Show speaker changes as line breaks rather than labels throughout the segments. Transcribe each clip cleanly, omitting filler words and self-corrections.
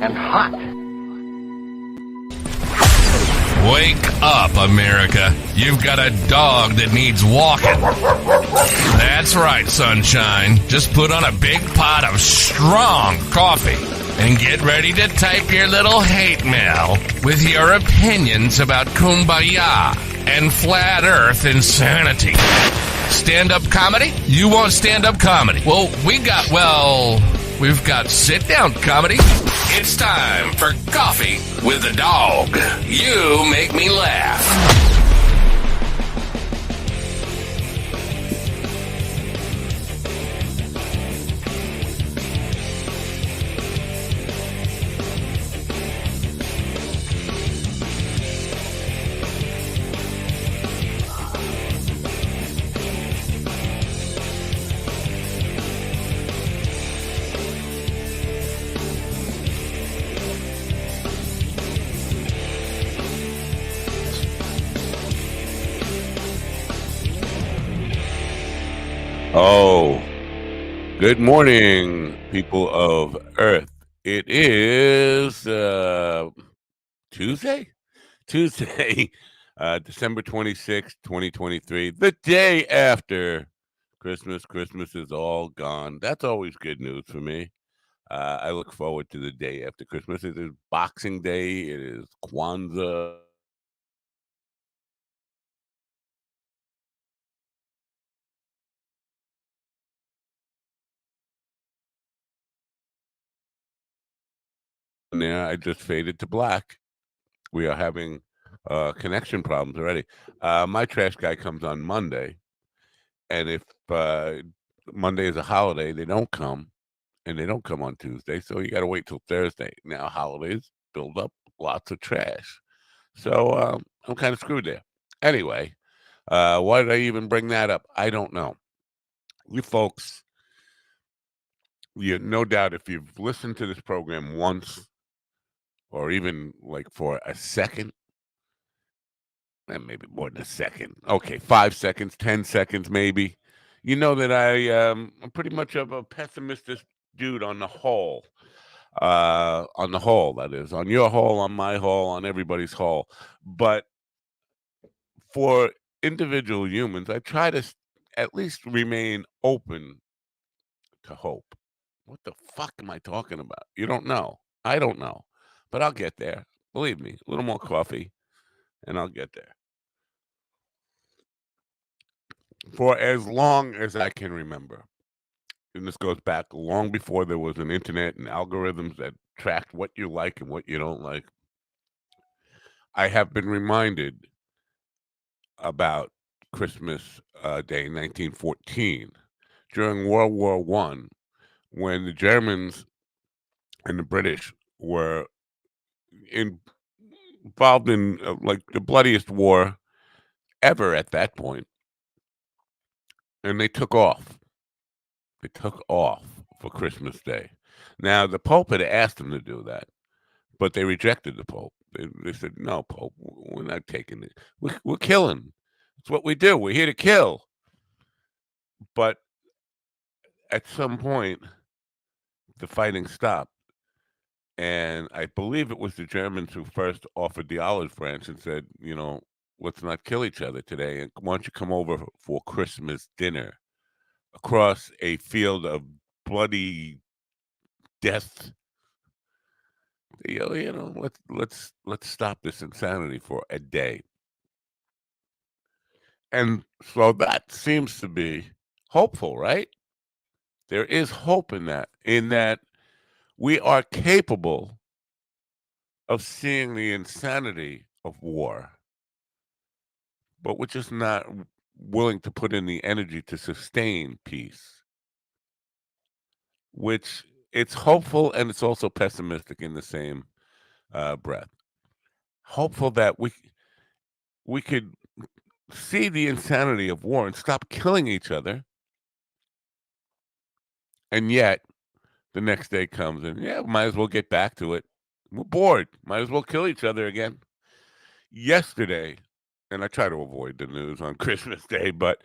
and hot.
Wake up, America. You've got a dog that needs walking. That's right, sunshine. Just put on a big pot of strong coffee and get ready to type your little hate mail with your opinions about kumbaya and flat earth insanity. Stand-up comedy? You want stand-up comedy? Well, we've got sit-down comedy. It's time for Coffee with the Dog. You make me laugh.
Oh, good morning, people of Earth. It is Tuesday, December 26th, 2023, the day after Christmas. Christmas is all gone. That's always good news for me. I look forward to the day after Christmas. It is Boxing Day. It is Kwanzaa. There, I just faded to black. We are having connection problems already. My trash guy comes on Monday, and if Monday is a holiday, they don't come, and they don't come on Tuesday, so you got to wait till Thursday. Now holidays build up lots of trash, so I'm kind of screwed there. Anyway, why did I even bring that up? I don't know. You folks, no doubt if you've listened to this program once, or even like for a second, and maybe more than a second. Okay, 5 seconds, 10 seconds, maybe. You know that I'm pretty much of a pessimistic dude on the whole. On the whole, that is. On your whole, on my whole, on everybody's whole. But for individual humans, I try to at least remain open to hope. What the fuck am I talking about? You don't know. I don't know. But I'll get there. Believe me, a little more coffee, and I'll get there. For as long as I can remember, and this goes back long before there was an internet and algorithms that tracked what you like and what you don't like, I have been reminded about Christmas Day 1914 during World War I, when the Germans and the British were involved in like the bloodiest war ever at that point, and they took off. They took off for Christmas Day. Now, the Pope had asked them to do that, but they rejected the Pope. They said, "No, Pope, we're not taking it. We're killing. It's what we do. We're here to kill." But at some point, the fighting stopped. And I believe it was the Germans who first offered the olive branch and said, let's not kill each other today. And why don't you come over for Christmas dinner across a field of bloody death? Let's stop this insanity for a day. And so that seems to be hopeful, right? There is hope in that we are capable of seeing the insanity of war, but we're just not willing to put in the energy to sustain peace, which it's hopeful and it's also pessimistic in the same breath. Hopeful that we could see the insanity of war and stop killing each other. And yet the next day comes and might as well get back to it. We're bored. Might as well kill each other again. Yesterday, and I try to avoid the news on Christmas Day, but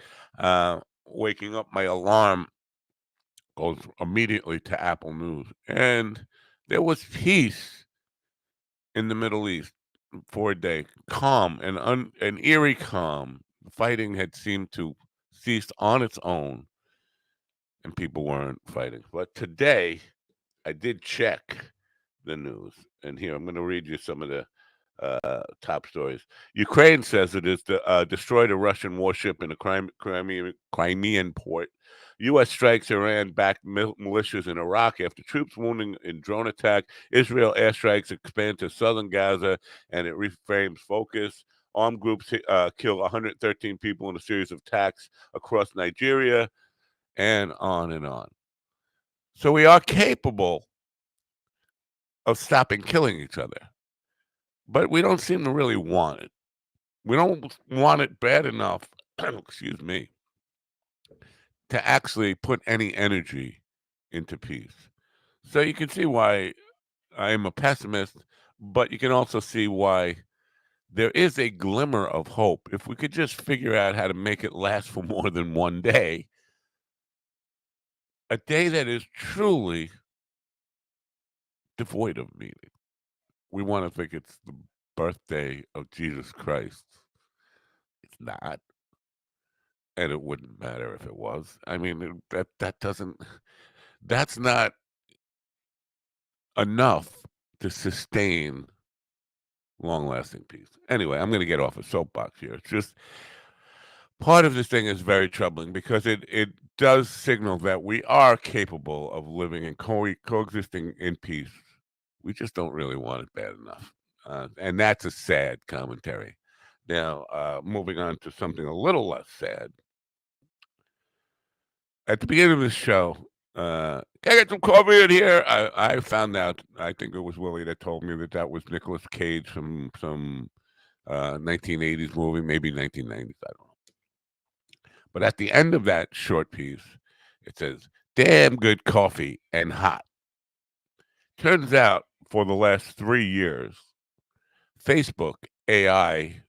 waking up, my alarm goes immediately to Apple News. And There was peace in the Middle East for a day, calm and an eerie calm. The fighting had seemed to cease on its own, and people weren't fighting. But today, I did check the news, and here I'm going to read you some of the top stories. Ukraine says it is destroyed a Russian warship in a Crimean port. U.S. strikes Iran-backed militias in Iraq after troops wounding in drone attack. Israel airstrikes expand to southern Gaza, and it reframes focus. Armed groups kill 113 people in a series of attacks across Nigeria, and on and on. So we are capable of stopping killing each other, but we don't seem to really want it. We don't want it bad enough, excuse me, to actually put any energy into peace. So you can see why I am a pessimist, but you can also see why there is a glimmer of hope. If we could just figure out how to make it last for more than one day, a day that is truly devoid of meaning. We want to think it's the birthday of Jesus Christ. It's not. And it wouldn't matter if it was. I mean, that doesn't. That's not enough to sustain long-lasting peace. Anyway, I'm going to get off a soapbox here. It's just part of this thing is very troubling because it does signal that we are capable of living and coexisting in peace. We just don't really want it bad enough, and that's a sad commentary. Now, moving on to something a little less sad. At the beginning of the show, can I get some coffee in here? I found out, I think it was Willie that told me that was Nicolas Cage from some 1980s movie, maybe 1990s, I don't know. But at the end of that short piece, it says, damn good coffee and hot. Turns out, for the last 3 years, Facebook AI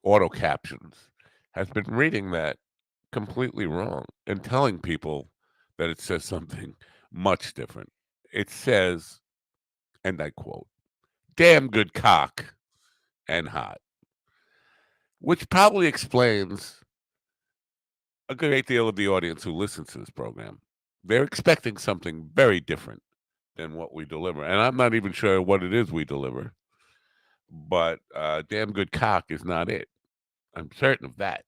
auto captions has been reading that completely wrong and telling people that it says something much different. It says, and I quote, damn good cock and hot, which probably explains a great deal of the audience who listens to this program. They're expecting something very different than what we deliver. And I'm not even sure what it is we deliver, but damn good cock is not it. I'm certain of that.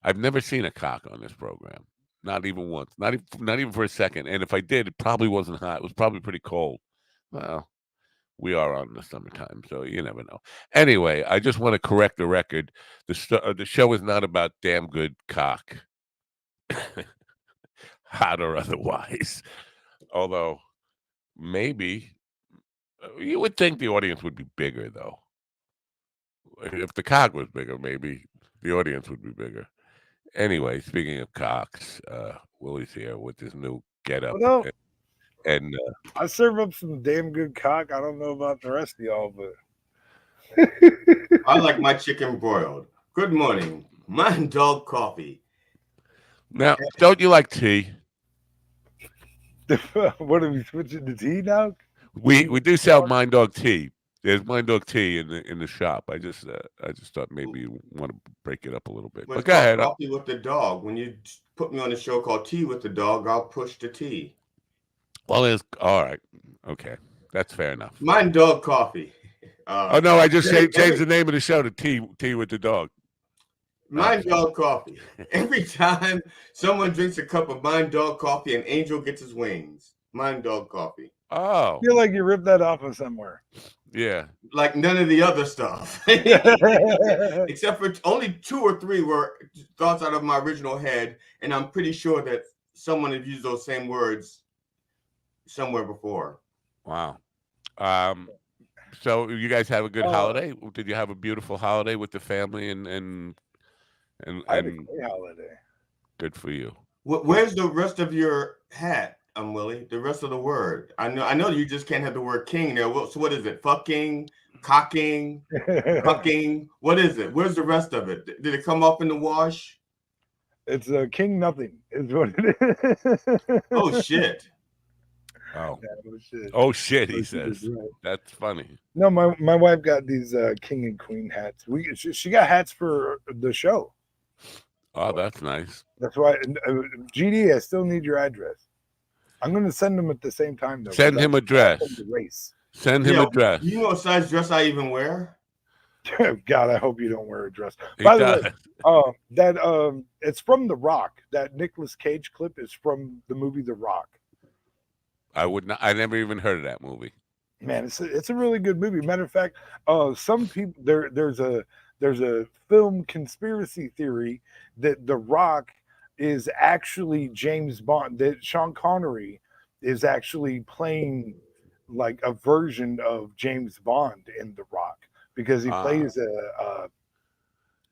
I've never seen a cock on this program. Not even once. Not even for a second. And if I did, it probably wasn't hot. It was probably pretty cold. Well, we are on the summertime, so you never know. Anyway, I just want to correct the record. The show is not about damn good cock, hot or otherwise. Although maybe you would think the audience would be bigger, though. If the cock was bigger, maybe the audience would be bigger. Anyway, speaking of cocks, Willie's here with his new getup,
Well, no,
and
I serve up some damn good cock. I don't know about the rest of y'all, but
I like my chicken broiled. Good morning. Mine dog coffee.
now don't you like tea?
what are we switching to tea now?
We do sell Mind Dog tea. There's Mind Dog tea in the shop. I just thought maybe you want to break it up a little bit.
Well,
But
it's
go
called
ahead.
Coffee with the Dog. When you put me on a show called Tea with the Dog, I'll push the tea.
Well, it's all right. Okay, that's fair enough.
Mine dog coffee.
Oh no, I just changed the name of the show to Tea with the Dog.
Mine dog coffee. Every time someone drinks a cup of Mine dog coffee, an angel gets his wings. Mine dog coffee.
Oh,
I feel like you ripped that off of somewhere.
yeah.
Like none of the other stuff. Except for only 2 or 3 were thoughts out of my original head, and I'm pretty sure that someone had used those same words somewhere before.
Wow. So you guys have a good holiday? Did you have a beautiful holiday with the family and
I had a great holiday.
good for you.
Where's the rest of your hat, Willie? The rest of the word. I know you just can't have the word king there. So what is it? Fucking, cocking, cucking. What is it? Where's the rest of it? Did it come up in the wash?
It's a king nothing is what it is.
Oh shit.
Oh.
Yeah, oh shit.
Oh shit, he
Oh, she did
says.
right.
That's funny.
No, my wife got these king and queen hats. She got hats for the show.
Oh, that's nice.
That's why. GD, I still need your address. I'm going to send them at the same time though. 'cause
Send him
I
address.
send the race.
Send him
Yeah,
address.
do you know what size dress I even wear?
God, I hope you don't wear a dress.
He
By the
does.
way, that it's from The Rock. That Nicolas Cage clip is from the movie The Rock.
I would not. I never even heard of that movie.
Man, it's a really good movie. Matter of fact, some people there's a film conspiracy theory that The Rock is actually James Bond. That Sean Connery is actually playing like a version of James Bond in The Rock because he plays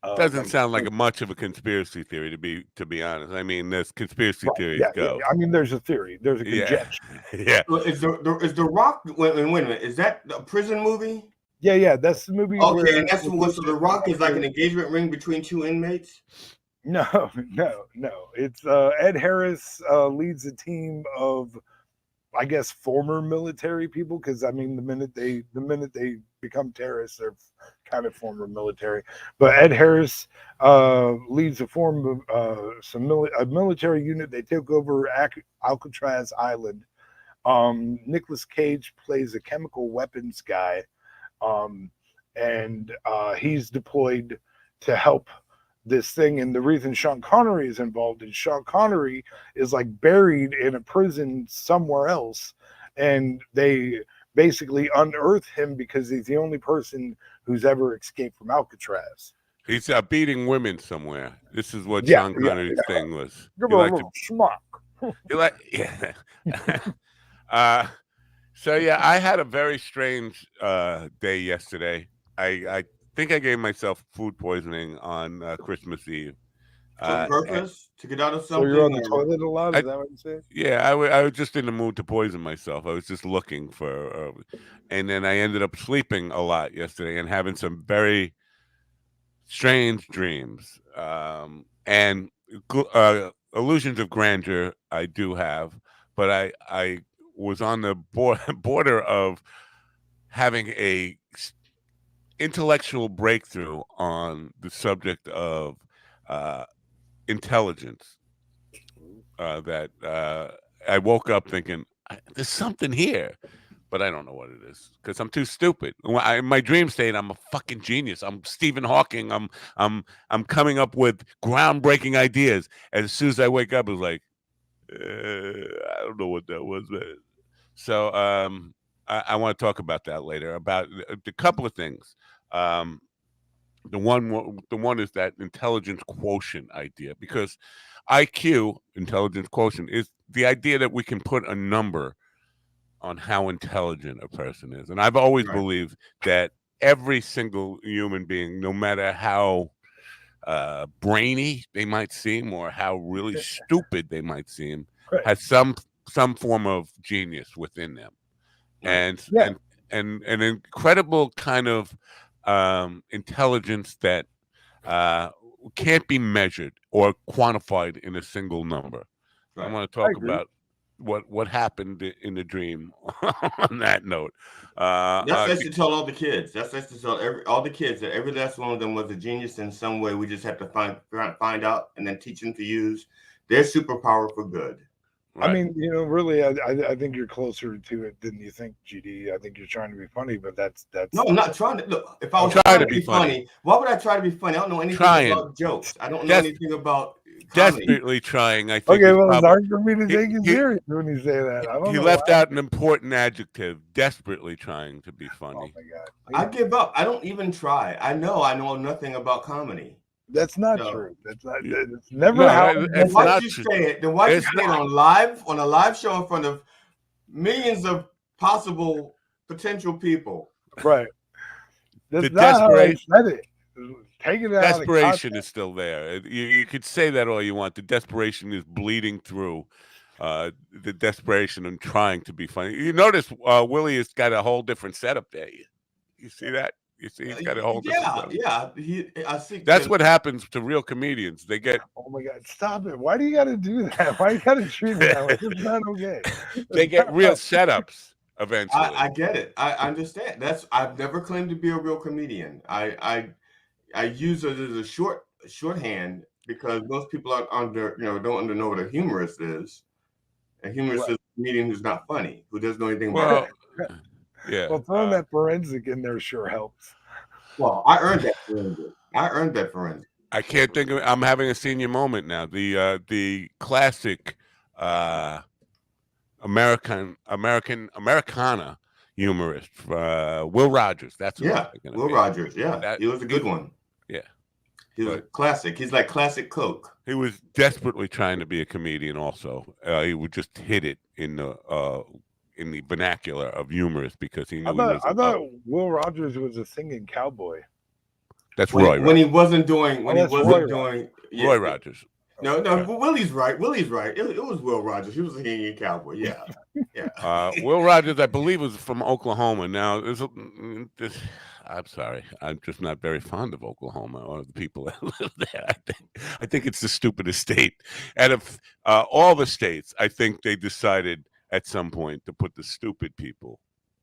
Doesn't
like
sound like much of a conspiracy theory to be honest. I mean, there's conspiracy
right,
theories
yeah.
go.
I mean, there's a theory. There's a
Yeah,
conjecture.
yeah.
So is the Rock? Wait a minute. Is that a prison movie?
Yeah. That's the movie where
Okay, and that's what. So the Rock is like an engagement ring between two inmates.
No. It's Ed Harris leads a team of, I guess, former military people because I mean the minute they become terrorists, they're kind of former military. But Ed Harris leads a form of a military unit. They took over Alcatraz Island. Nicolas Cage plays a chemical weapons guy, and he's deployed to help this thing. And the reason Sean Connery is involved is Sean Connery is like buried in a prison somewhere else, and they basically unearth him because he's the only person who's ever escaped from Alcatraz.
He's beating women somewhere. This is what
Yeah,
Sean Connery's thing was.
Give
He
her a
liked
little
to,
schmuck.
he like, yeah. So yeah, I had a very strange day yesterday. I think I gave myself food poisoning on Christmas Eve.
On purpose to get out of
So
something.
you're on the toilet a lot?
I-
Is that what you say?
Yeah, I was just in the mood to poison myself. I was just looking for, and then I ended up sleeping a lot yesterday and having some very strange dreams. And illusions of grandeur I do have, but I was on the border of having a intellectual breakthrough on the subject of intelligence. That I woke up thinking there's something here, but I don't know what it is because I'm too stupid. In my dream state, I'm a fucking genius. I'm Stephen Hawking. I'm coming up with groundbreaking ideas. And as soon as I wake up, it's like I don't know what that was, man. So I want to talk about that later. About a couple of things. The one is that intelligence quotient idea, because IQ, intelligence quotient, is the idea that we can put a number on how intelligent a person is. And I've always believed that every single human being, no matter how brainy they might seem or how really stupid they might seem, has some form of genius within them. And an incredible kind of intelligence that can't be measured or quantified in a single number. I want to talk about what happened in the dream on that note.
That's nice to tell all the kids. That's nice to tell all the kids that every last one of them was a genius in some way. We just have to find out and then teach them to use their superpower for good.
Right. I mean, really, I think you're closer to it than you think, GD. I think you're trying to be funny, but that's.
No, I'm not trying to. Look, if I was trying to be funny, why would I try to be funny? I don't know anything about jokes. I don't know anything about comedy.
Desperately trying, I think.
Okay, well, it's hard for me to take you serious when you say that. I don't know.
He left out an important adjective. Desperately trying to be funny.
Oh my God!
I give up. I don't even try. I know nothing about comedy.
That's not true. That's not. It's never happened.
Then why'd you say it? Then why'd you say it on a live show in front of millions of possible potential people?
Right.
That's the desperation.
How I said it. Taking it
desperation is still there. You could say that all you want. The desperation is bleeding through. The desperation and trying to be funny. You notice Willie has got a whole different setup there. You see that? You see, he's got a whole different
yeah.
level.
I see.
That's what happens to real comedians. They get
Oh my God, stop it. Why do you got to do that? Why you got to treat me that way? It's not okay.
they get real setups eventually.
I get it. I understand. I've never claimed to be a real comedian. I use it as a shorthand because most people don't know what a humorist is. A humorist is a comedian who's not funny, who doesn't know anything about it.
Yeah.
Well, throwing that forensic in there sure helps.
Well, I earned that forensic.
I can't think of it. I'm having a senior moment now. The classic Americana humorist, Will Rogers. That's what I'm thinking of.
Will Rogers. Yeah, he was a good one.
Yeah,
he was a classic. He's like classic Coke.
He was desperately trying to be a comedian. Also, he would just hit it in the vernacular of humorist because he knew.
I thought Will Rogers was a singing cowboy.
That's Roy.
When he wasn't doing.
Roy Rogers.
No, Willie's right. It was Will Rogers. He was a singing cowboy. Yeah.
Will Rogers, I believe, was from Oklahoma. Now, I'm sorry, I'm just not very fond of Oklahoma or the people that live there. I think it's the stupidest state. Out of all the states, I think they decided at some point to put the stupid people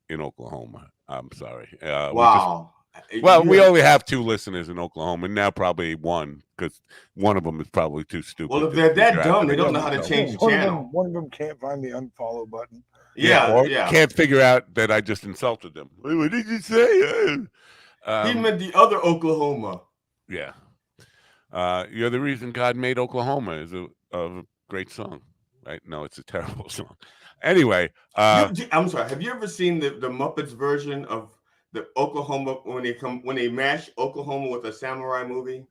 in Oklahoma. I'm sorry.
Wow.
We only have 2 listeners in Oklahoma, and now probably 1, because one of them is probably too stupid.
Well, if they're that dumb, they don't know how to change the channel.
One of them can't find the unfollow button.
Yeah. Can't figure out that I just insulted them. What did you say?
He meant the other Oklahoma.
Yeah. You're the reason God made Oklahoma is a great song, right? No, it's a terrible song. Anyway.
I'm sorry. Have you ever seen the Muppets version of the Oklahoma when they mash Oklahoma with a samurai movie?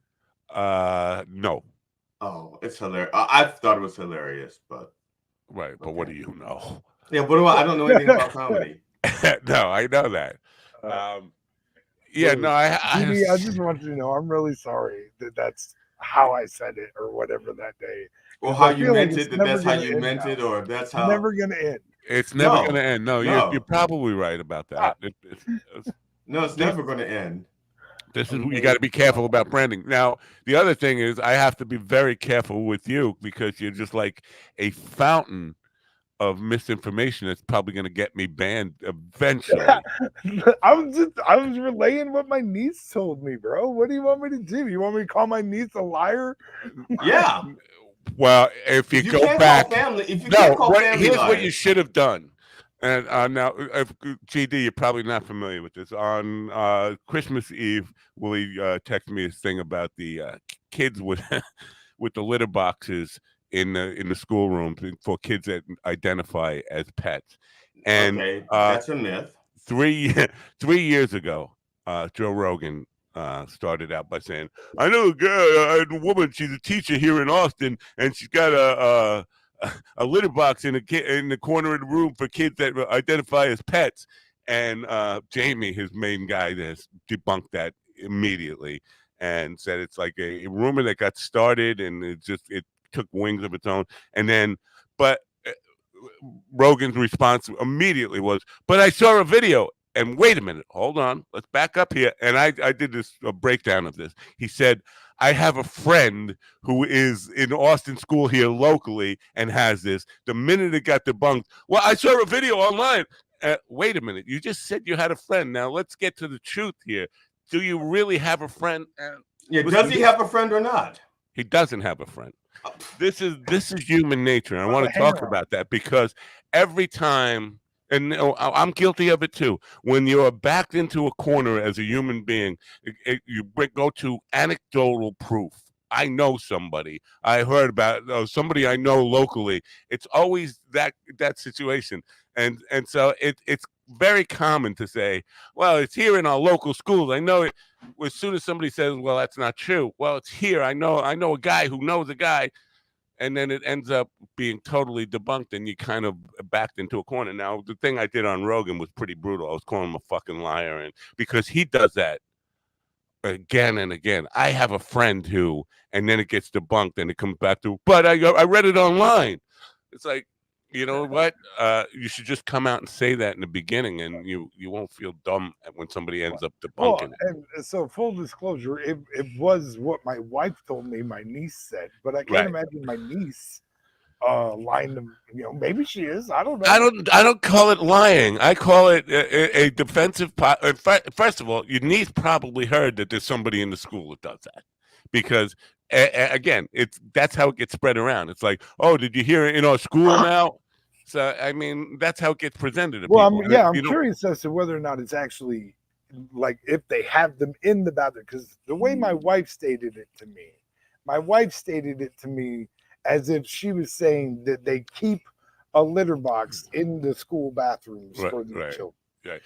No.
Oh, it's hilarious. I thought it was hilarious, but
right. But what do you know?
Yeah, what do I don't know anything about comedy.
No, I know that.
I just want you to know I'm really sorry that's how I said it or whatever that day.
Or how you meant it, that's how you meant it, or that's how
it's never gonna end.
It's never gonna end. No, you're probably right about that.
No, it's never gonna end.
This is you got to be careful about branding. Now, the other thing is I have to be very careful with you because you're just like a fountain of misinformation that's probably going to get me banned eventually.
I was relaying what my niece told me, bro. What do you want me to do? You want me to call my niece a liar?
Yeah.
Well, if you go back, here's
liars.
what you should have done. And now, GD, you're probably not familiar with this. On Christmas Eve, Willie texted me this thing about the kids with with the litter boxes in the schoolroom for kids that identify as pets. And
that's a myth.
3 years ago, Joe Rogan started out by saying, "I know a woman. She's a teacher here in Austin, and she's got a litter box in the corner of the room for kids that identify as pets." And Jamie, his main guy, has debunked that immediately and said it's like a rumor that got started and it took wings of its own. And then, but Rogan's response immediately was, "But I saw a video." And wait a minute, hold on, let's back up here. And I did a breakdown of this. He said, "I have a friend who is in Austin school here locally and has this." The minute it got debunked, "Well, I saw a video online." Wait a minute, you just said you had a friend. Now let's get to the truth here. Do you really have a friend?
Does he have a friend or not?
He doesn't have a friend. This is human nature. And I want to talk about that because every time, and I'm guilty of it too, when you're backed into a corner as a human being, you go to anecdotal proof. I know somebody. I heard about somebody I know locally. It's always that situation. And so it's very common to say, "Well, it's here in our local schools." I know it. As soon as somebody says, "Well, that's not true," "Well, it's here. I know a guy who knows a guy," and then it ends up being totally debunked, and you kind of backed into a corner. Now, the thing I did on Rogan was pretty brutal. I was calling him a fucking liar, and because he does that again and again. I have a friend who, and then it gets debunked, and it comes back to, "But I read it online." It's like, You know what? You should just come out and say that in the beginning, and you won't feel dumb when somebody ends up
Well,
debunking it.
and so full disclosure, it was what my wife told me my niece said, but I can't
Right.
imagine my niece lying to, maybe she is. I don't know.
I don't call it lying. I call it a defensive. First of all, your niece probably heard that there's somebody in the school that does that, because again, that's how it gets spread around. It's like, oh, did you hear it in our school now? So I mean, that's how it gets presented to
Well,
people.
I'm curious as to whether or not it's actually like if they have them in the bathroom, because the way my wife stated it to me as if she was saying that they keep a litter box in the school bathrooms for the children.
Right.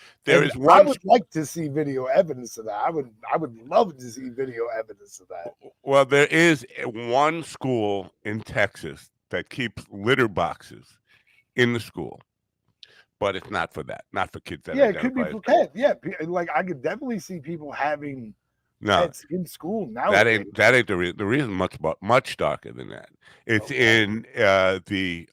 I would like to see video evidence of that. I would love to see video evidence of that.
Well, there is one school in Texas that keeps litter boxes in the school, but it's not for that. Not for kids that
it could be for pets. Yeah, like I could definitely see people having pets in school now.
That ain't the reason. The reason much darker than that. It's in the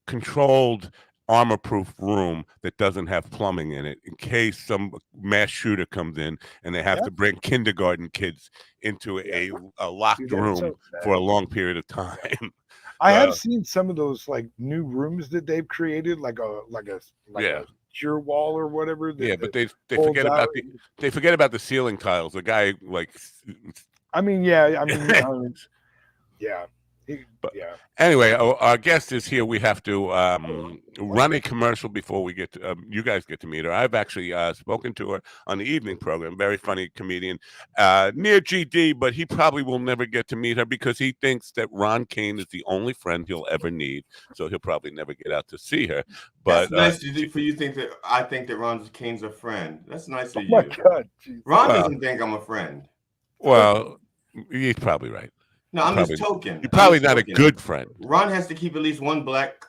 controlled armor-proof room that doesn't have plumbing in it, in case some mass shooter comes in and they have to bring kindergarten kids into a locked room for a long period of time.
I have seen some of those like new rooms that they've created, like a cure wall or whatever.
But they forget about they forget about the ceiling tiles. The guy Anyway, our guest is here. We have to run a commercial before we get to, you guys get to meet her. I've actually spoken to her on the evening program. Very funny comedian, near GD, but he probably will never get to meet her because he thinks that Ron Kane is the only friend he'll ever need. So he'll probably never get out to see her. But
that's nice for you. I think that Ron Kane's a friend. That's nice of you.
My God,
Ron doesn't think I'm a friend.
Well, he's probably right.
No, I'm just token.
You're probably not a good friend.
Ron has to keep at least one black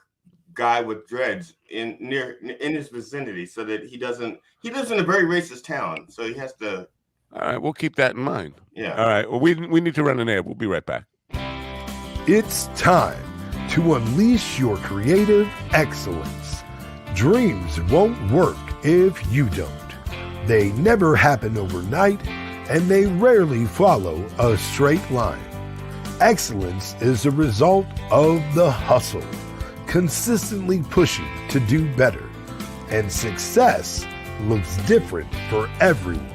guy with dreads in his vicinity so that he lives in a very racist town. So he has to.
All right, we'll keep that in mind.
Yeah.
All right. Well, we need to run an ad. We'll be right back.
It's time to unleash your creative excellence. Dreams won't work if you don't. They never happen overnight, and they rarely follow a straight line. Excellence is a result of the hustle, consistently pushing to do better. And success looks different for everyone.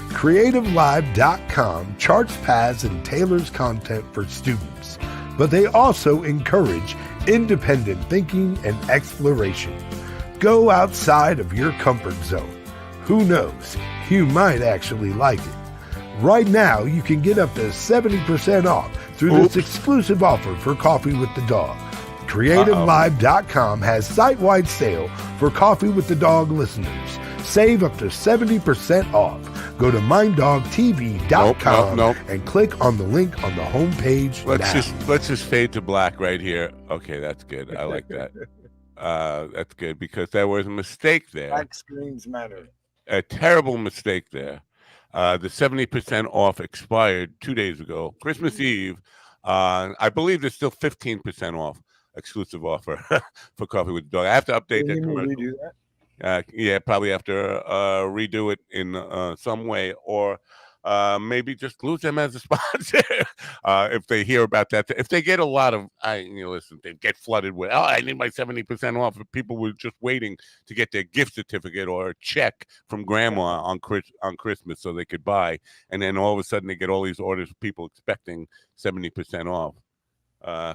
CreativeLive.com charts paths and tailors content for students, but they also encourage independent thinking and exploration. Go outside of your comfort zone. Who knows, you might actually like it. Right now, you can get up to 70% off through this exclusive offer for Coffee with the Dog. CreativeLive.com has site-wide sale for Coffee with the Dog listeners. Save up to 70% off. Go to minddogtv.com and click on the link on the homepage.
Let's just fade to black right here. Okay, that's good. I like that. That's good because there was a mistake there.
Black screens matter.
A terrible mistake there. The 70% off expired 2 days ago, Christmas Eve. I believe there's still 15% off, exclusive offer for Coffee with the Dog. I have to update that commercial.
Redo that?
Yeah, probably have to redo it in some way, or maybe just lose them as a sponsor if they hear about that. If they get a lot of, listen, they get flooded with, I need my 70% off. If people were just waiting to get their gift certificate or a check from grandma on Christmas so they could buy, and then all of a sudden they get all these orders of people expecting 70% off.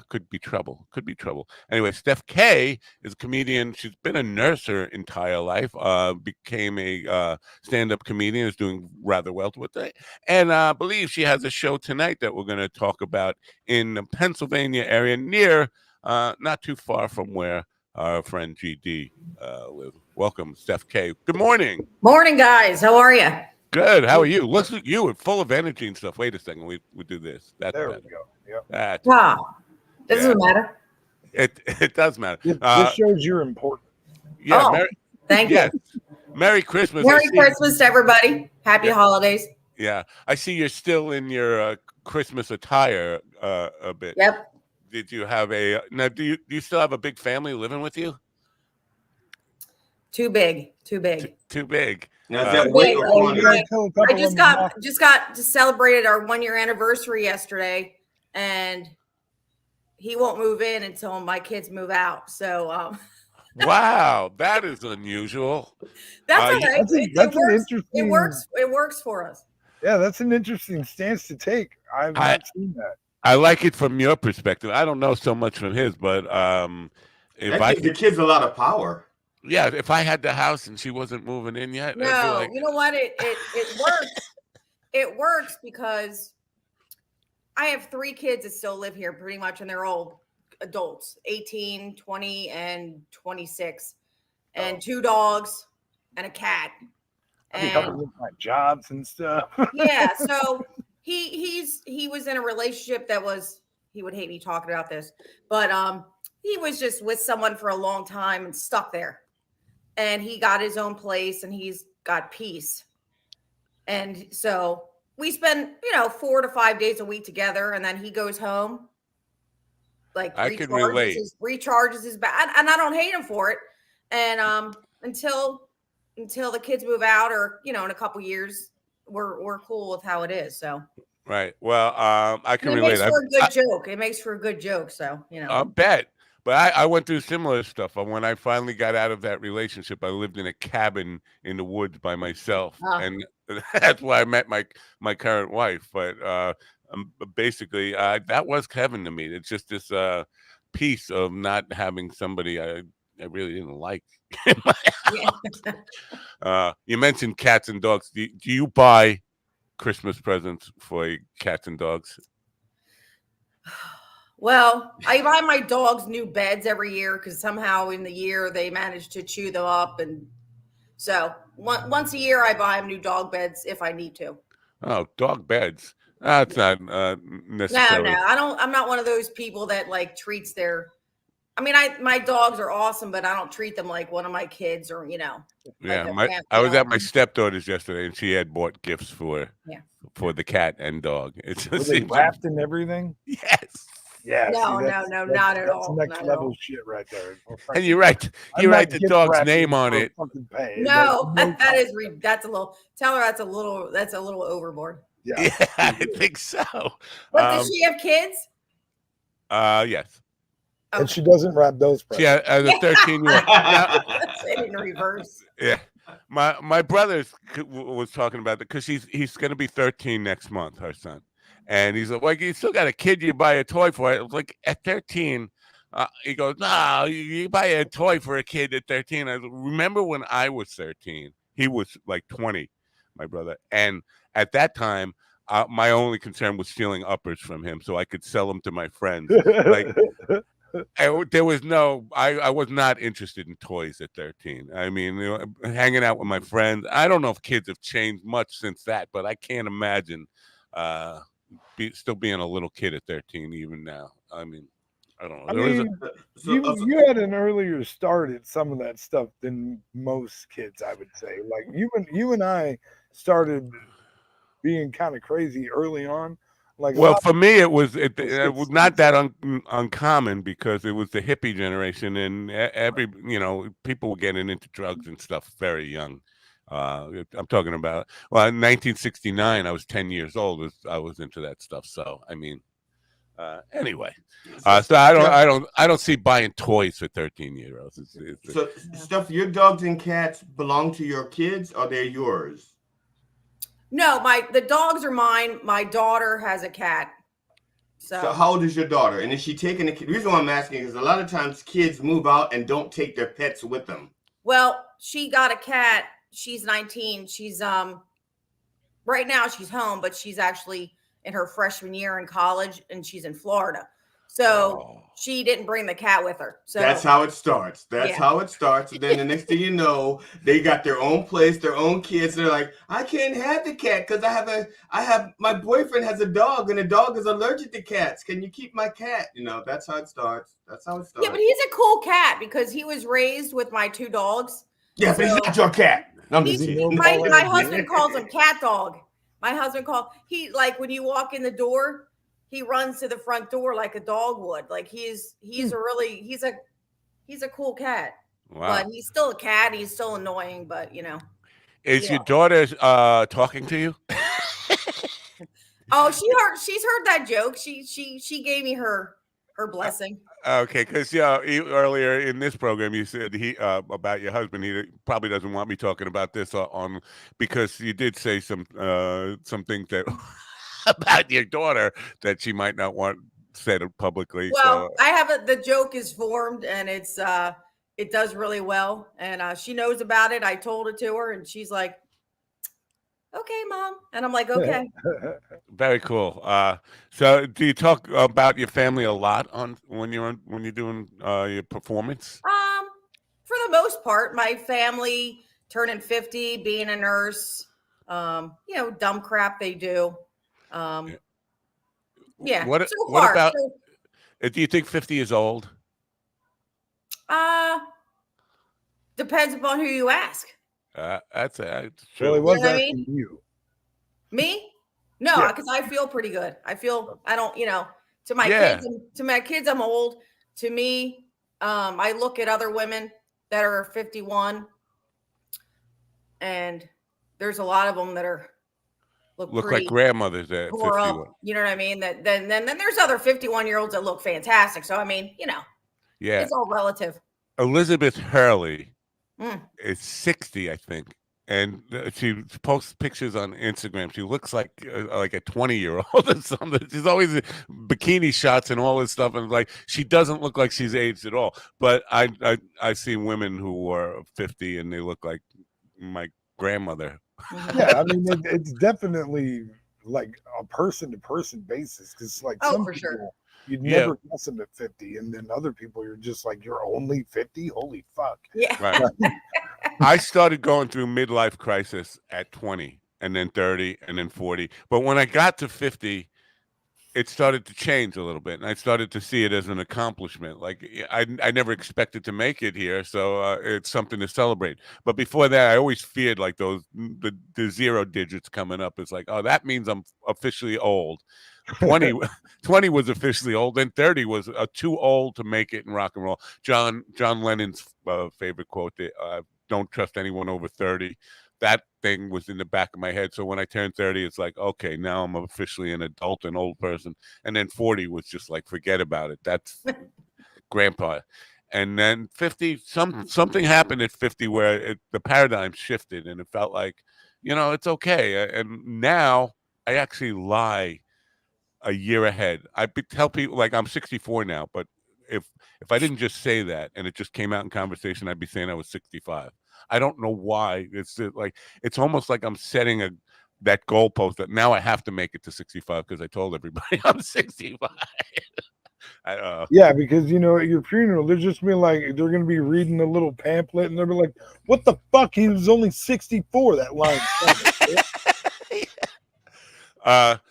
Could be trouble. Anyway, Steph K is a comedian. She's been a nurse her entire life. Became a stand-up comedian. Is doing rather well with it, and I believe she has a show tonight that we're going to talk about in the Pennsylvania area, near, not too far from where our friend GD lives. Welcome, Steph K. Good morning.
Morning, guys. How are you?
Good. How are you? Looks like you are full of energy and stuff. Wait a second. We do this. That's
there
better.
We go. Yep.
Doesn't matter.
It does matter.
This shows you're important.
Yeah.
Thank you.
Merry Christmas.
Merry Christmas to everybody. Happy holidays.
Yeah. I see you're still in your Christmas attire a bit.
Yep.
did you have a now? Do you still have a big family living with you?
Too big.
Too big.
Now, is that
Too
weight
big.
or
Oh, you
quantity?
gotta kill a
I
couple
just
of
got
them.
just celebrated our 1-year anniversary yesterday, and he won't move in until my kids move out. So
Wow, that is unusual.
that's all
you-
right.
That's an
Works.
interesting.
It works for us.
Yeah, that's an interesting stance to take. I've
I
not seen that.
I like it from your perspective. I don't know so much from his, but if
That
I
gives the kids a lot of power.
yeah, if I had the house and she wasn't moving in yet, I'd be
No,
like,
you know what? It works. It works because I have 3 kids that still live here pretty much, and they're all adults, 18, 20, and 26, and 2 dogs and a cat.
I mean, help
And
with my jobs and stuff.
yeah, so he was in a relationship that was, he would hate me talking about this, but he was just with someone for a long time and stuck there. And he got his own place and he's got peace. And so we spend, 4 to 5 days a week together, and then he goes home, like
I can relate.
recharges his back, and I don't hate him for it. And until the kids move out, or in a couple years, we're cool with how it is. So
Right. Well, I can
it
relate.
makes for a good joke. It makes for a good joke. So
I bet. But I went through similar stuff. When I finally got out of that relationship, I lived in a cabin in the woods by myself, and that's why I met my current wife. But basically, that was heaven to me. It's just this piece of not having somebody I really didn't like. You mentioned cats and dogs. Do you buy Christmas presents for cats and dogs?
Well, I buy my dogs new beds every year because somehow in the year they manage to chew them up, and so once a year I buy them new dog beds if I need to.
Oh, dog beds. That's not necessarily.
No, I don't. I'm not one of those people that like treats their. I mean, my dogs are awesome, but I don't treat them like one of my kids, or
Yeah,
like
I was at my stepdaughter's yesterday, and she had bought gifts for the cat and dog. It's
Were they wrapped and everything?
Yes.
Yeah.
No, not at all.
That's next
Not at
level
all.
shit right there.
And you write the dog's name on it.
No, that's a little. Tell her that's a little overboard.
Yeah,
I think so.
But does she have kids?
Yes.
And she doesn't wrap those presents.
Yeah, as a 13-year-old.
In reverse.
Yeah. My brother was talking about that because he's going to be 13 next month, our son. And he's like, you still got a kid you buy a toy for. I was like, at 13, he goes, no, you buy a toy for a kid at 13. I remember when I was 13, he was like 20, my brother. And at that time, my only concern was stealing uppers from him so I could sell them to my friends. Like, there was I was not interested in toys at 13. I mean, hanging out with my friends. I don't know if kids have changed much since that, but I can't imagine still being a little kid at 13 even now. I mean, I don't know.
You had an earlier start at some of that stuff than most kids, I would say. Like you and I started being kind of crazy early on. Like,
well, for me, it was not that uncommon because it was the hippie generation, and people were getting into drugs and stuff very young. I'm talking about, well, in 1969, I was 10 years old. I was into that stuff. So, I mean, anyway, so I don't see buying toys for 13-year-olds.
So, stuff, your dogs and cats belong to your kids, or they're yours?
No, the dogs are mine. My daughter has a cat. So
how old is your daughter? And is she taking the reason why I'm asking is a lot of times kids move out and don't take their pets with them.
Well, she got a cat. She's 19. She's right now she's home, but she's actually in her freshman year in college, and she's in Florida. So she didn't bring the cat with her. So
that's how it starts. How it starts. And then the next thing you know, they got their own place, their own kids. They're like, I can't have the cat because my boyfriend has a dog, and the dog is allergic to cats. Can you keep my cat? That's how it starts. Yeah,
but he's a cool cat because he was raised with my 2 dogs.
Yeah, but he's not your cat.
My husband calls him Cat Dog. My husband when you walk in the door, he runs to the front door like a dog would. Like he's a cool cat.
Wow.
But he's still a cat. He's still annoying, but
Is
yeah.
your daughter talking to you?
Oh, she's heard that joke. She gave me her blessing.
Okay, because earlier in this program you said he about your husband. He probably doesn't want me talking about this on because you did say some things that about your daughter that she might not want said publicly.
Well,
So
I have the joke is formed and it does really well, and she knows about it. I told it to her, and she's like, "Okay, Mom," and I'm like, "Okay."
very cool. So do you talk about your family a lot when you're doing your performance?
For the most part, my family turning 50, being a nurse, dumb crap they do. Yeah.
What
So
what
far,
about? Do you think 50 is old?
depends upon who you ask.
That's
Well,
true.
he was
You know what I
asking
mean?
you.
Me? No,
Yeah.
because I feel pretty good. I don't, to my
Yeah.
kids, I'm old. To me, I look at other women that are 51, and there's a lot of them that look
Look
pretty
like grandmothers at
tore
51.
up. You know what I mean? Then there's other 51-year-olds that look fantastic. So I mean,
Yeah.
it's all relative.
Elizabeth Hurley
Mm.
is 60, I think, and she posts pictures on Instagram. She looks like a 20-year-old or something. She's always in bikini shots and all this stuff, and like she doesn't look like she's aged at all. But I see women who are 50 and they look like my grandmother.
Yeah, I mean it's definitely like a person to person basis because like
Oh,
some
for
people
sure.
you'd
Yeah.
never guess them at 50, and then other people you're just like you're only 50. Holy fuck!
Yeah.
Right. I started going through midlife crisis at 20 and then 30 and then 40. But when I got to 50, it started to change a little bit, and I started to see it as an accomplishment. Like I never expected to make it here, so it's something to celebrate. But before that, I always feared like the zero digits coming up. It's like, oh, that means I'm officially old. 20, 20 was officially old, and 30 was too old to make it in rock and roll. John Lennon's favorite quote: "Don't trust anyone over 30." That thing was in the back of my head. So when I turned 30, it's like, okay, now I'm officially an adult and old person. And then 40 was just like, forget about it. That's grandpa. And then 50, something happened at 50 where the paradigm shifted, and it felt like, it's okay. And now I actually lie a year ahead. Tell people like I'm 64 now, but if I didn't just say that and it just came out in conversation, I'd be saying I was 65. I don't know why. It's like it's almost like I'm setting that goalpost that now I have to make it to 65 because I told everybody I'm 65.
Yeah, because at your funeral, they're just being like they're gonna be reading a little pamphlet, and they'll be like, "What the fuck? He was only 64." That line.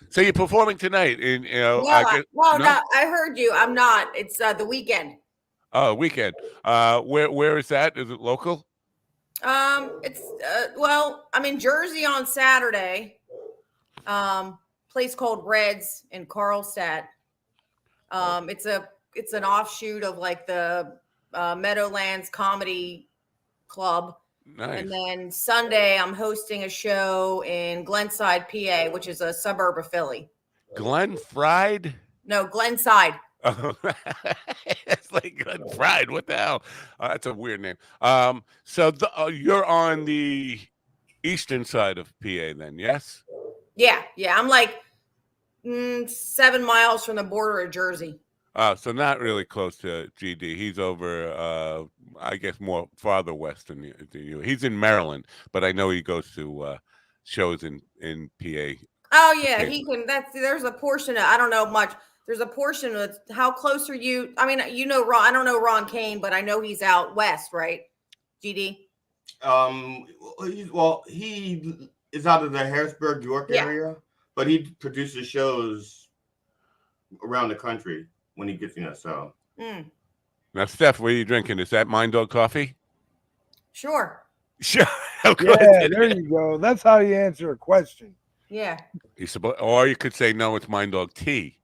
So you're performing tonight, and
No, no, I heard you. I'm not. It's the weekend.
Oh, weekend. Where is that? Is it local?
It's I'm in Jersey on Saturday. Place called Reds in Carlstadt. It's an offshoot of like the Meadowlands Comedy Club.
Nice.
And then Sunday, I'm hosting a show in Glenside, PA, which is a suburb of Philly.
Glen Fried?
No, Glenside.
Oh, it's like Glen Fried. What the hell? That's a weird name. So you're on the eastern side of PA then, yes?
Yeah. I'm like 7 miles from the border of Jersey.
So not really close to GD. He's over, I guess, more farther west than you. He's in Maryland, but I know he goes to shows in PA.
Oh yeah, he can. There's a portion of, I don't know much. There's a portion of how close are you? I mean, Ron. I don't know Ron Kane, but I know he's out west, right? GD.
He is out of the Harrisburg, York area, but he produces shows around the country when he gets so.
Now, Steph, what are you drinking? Is that Mind Dog coffee?
Sure.
Sure.
Yeah, there you go. That's how you answer a question.
Yeah.
Or you could say, no, it's Mind Dog tea.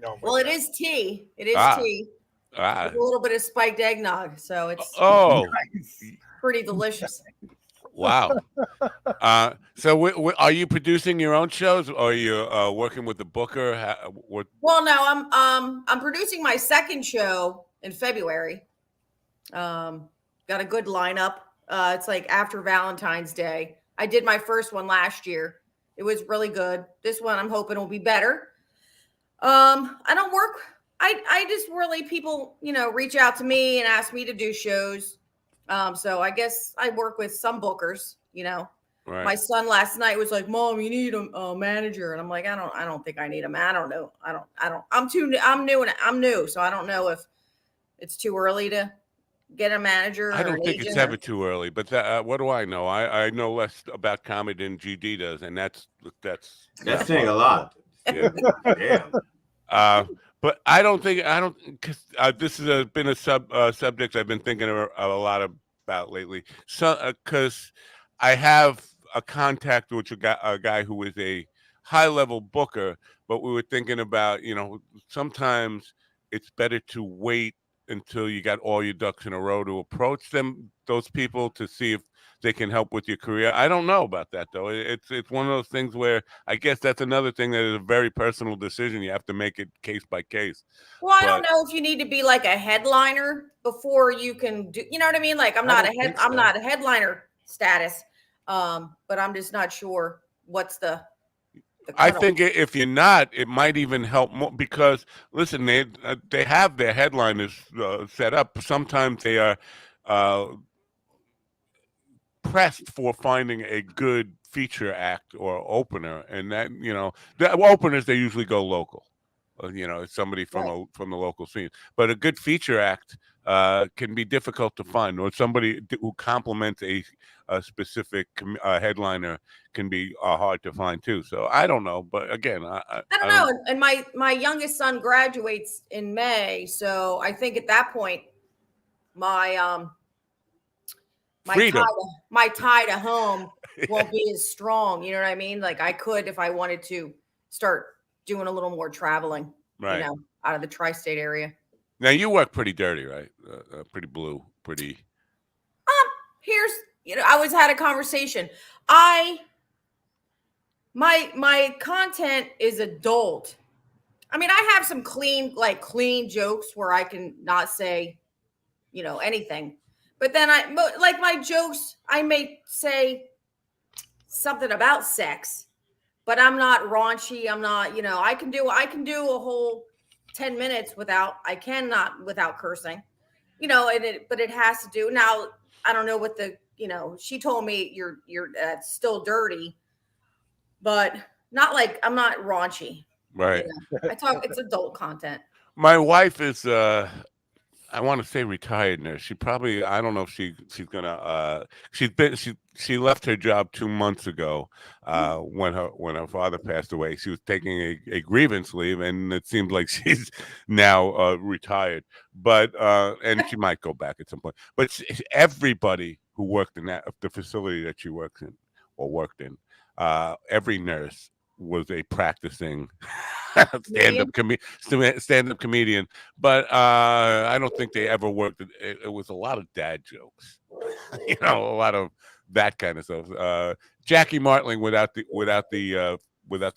Oh my
Well, it
God.
is tea. It is
Ah,
tea
ah.
with a little bit of spiked eggnog, so it's
Oh,
Nice.
pretty delicious.
wow. So are you producing your own shows, or are you working with the booker? What?
Well, no, I'm producing my second show in February. Got a good lineup. It's like after Valentine's Day. I did my first one last year. It was really good. This one I'm hoping will be better. I don't work. I just really people, reach out to me and ask me to do shows. So I guess I work with some bookers.
Right.
My son last night was like, "Mom, you need a manager," and I'm like, I don't think I need a man. I don't know. I don't. I'm new and I'm new, so I don't know if it's too early to get a manager
I
or
don't
an
think it's
agent.
ever too early, but what do I know? I know less about comedy than GD does, and that's
That's saying a lot.
Yeah.
Damn.
But I don't, because this has been a subject I've been thinking a lot about lately. So, because I have a contact with a guy who is a high level booker, but we were thinking about, sometimes it's better to wait until you got all your ducks in a row to approach those people to see if they can help with your career. I don't know about that though. It's one of those things where I guess that's another thing that is a very personal decision. You have to make it case by case.
Well, I don't know if you need to be like a headliner before you can do. You know what I mean? Like I'm not a headliner status, but I'm just not sure what's the.
I think if you're not, it might even help more because listen, they have their headliners set up. Sometimes they are pressed for finding a good feature act or opener, and that the openers they usually go local. Somebody from the local scene, but a good feature act can be difficult to find, or somebody who complements a specific headliner can be hard to find too. So I don't know, but again,
I don't know. And my youngest son graduates in May, so I think at that point, my
freedom.
My tie to home won't be as strong. You know what I mean? Like I could if I wanted to start doing a little more traveling.
Right.
Out of the tri-state area.
Now you work pretty dirty, right? Pretty blue, pretty.
Here's I always had a conversation. My content is adult. I mean, I have some clean jokes where I can not say, anything. But then like my jokes, I may say something about sex, but I'm not raunchy. I'm not, I can do a whole 10 minutes without cursing, but it has to do. Now, I don't know what she told me you're still dirty, but not like I'm not raunchy.
Right.
It's adult content.
My wife is I want to say retired nurse. She probably I don't know if she's gonna she left her job 2 months ago when her father passed away. She was taking a grievance leave, and it seems like she's now retired. But and she might go back at some point. But everybody who worked in the facility that she works in or worked in, every nurse was a practicing stand-up comedian, but I don't think they ever worked. It was a lot of dad jokes, a lot of that kind of stuff. Jackie Martling without the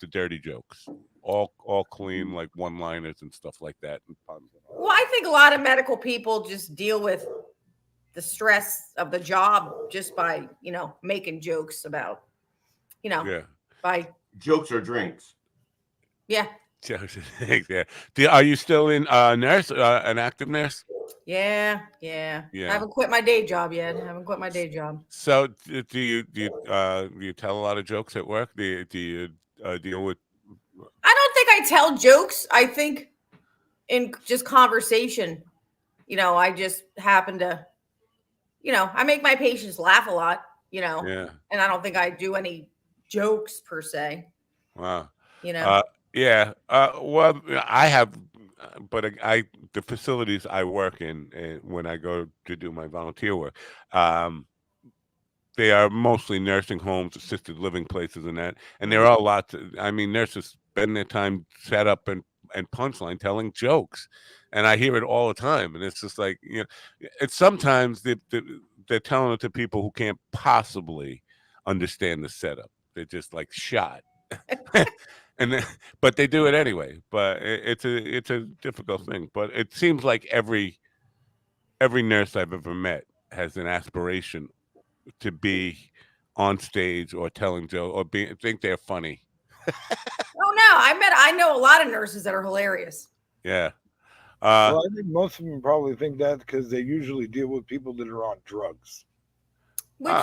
dirty jokes, all clean like one-liners and stuff like that.
Well, I think a lot of medical people just deal with the stress of the job just by making jokes about by
jokes or drinks.
Yeah.
Yeah. Are you still in nurse, an active nurse?
Yeah. I haven't quit my day job yet.
So do you tell a lot of jokes at work? Do you deal with?
I don't think I tell jokes. I think in just conversation, I just happen to, I make my patients laugh a lot,
Yeah.
and I don't think I do any jokes per se.
Wow.
Yeah.
Well, I have, but the facilities I work in, when I go to do my volunteer work, they are mostly nursing homes, assisted living places, and that. And there are lots. I mean, nurses spend their time set up and and punchline, telling jokes, and I hear it all the time. And it's just like, it's sometimes they're telling it to people who can't possibly understand the setup. They're just like shot. But they do it anyway. But it's a difficult thing. But it seems like every nurse I've ever met has an aspiration to be on stage or telling jokes or think they're funny.
Oh no, I know a lot of nurses that are hilarious.
Yeah.
Well, I think most of them probably think that because they usually deal with people that are on drugs.
Which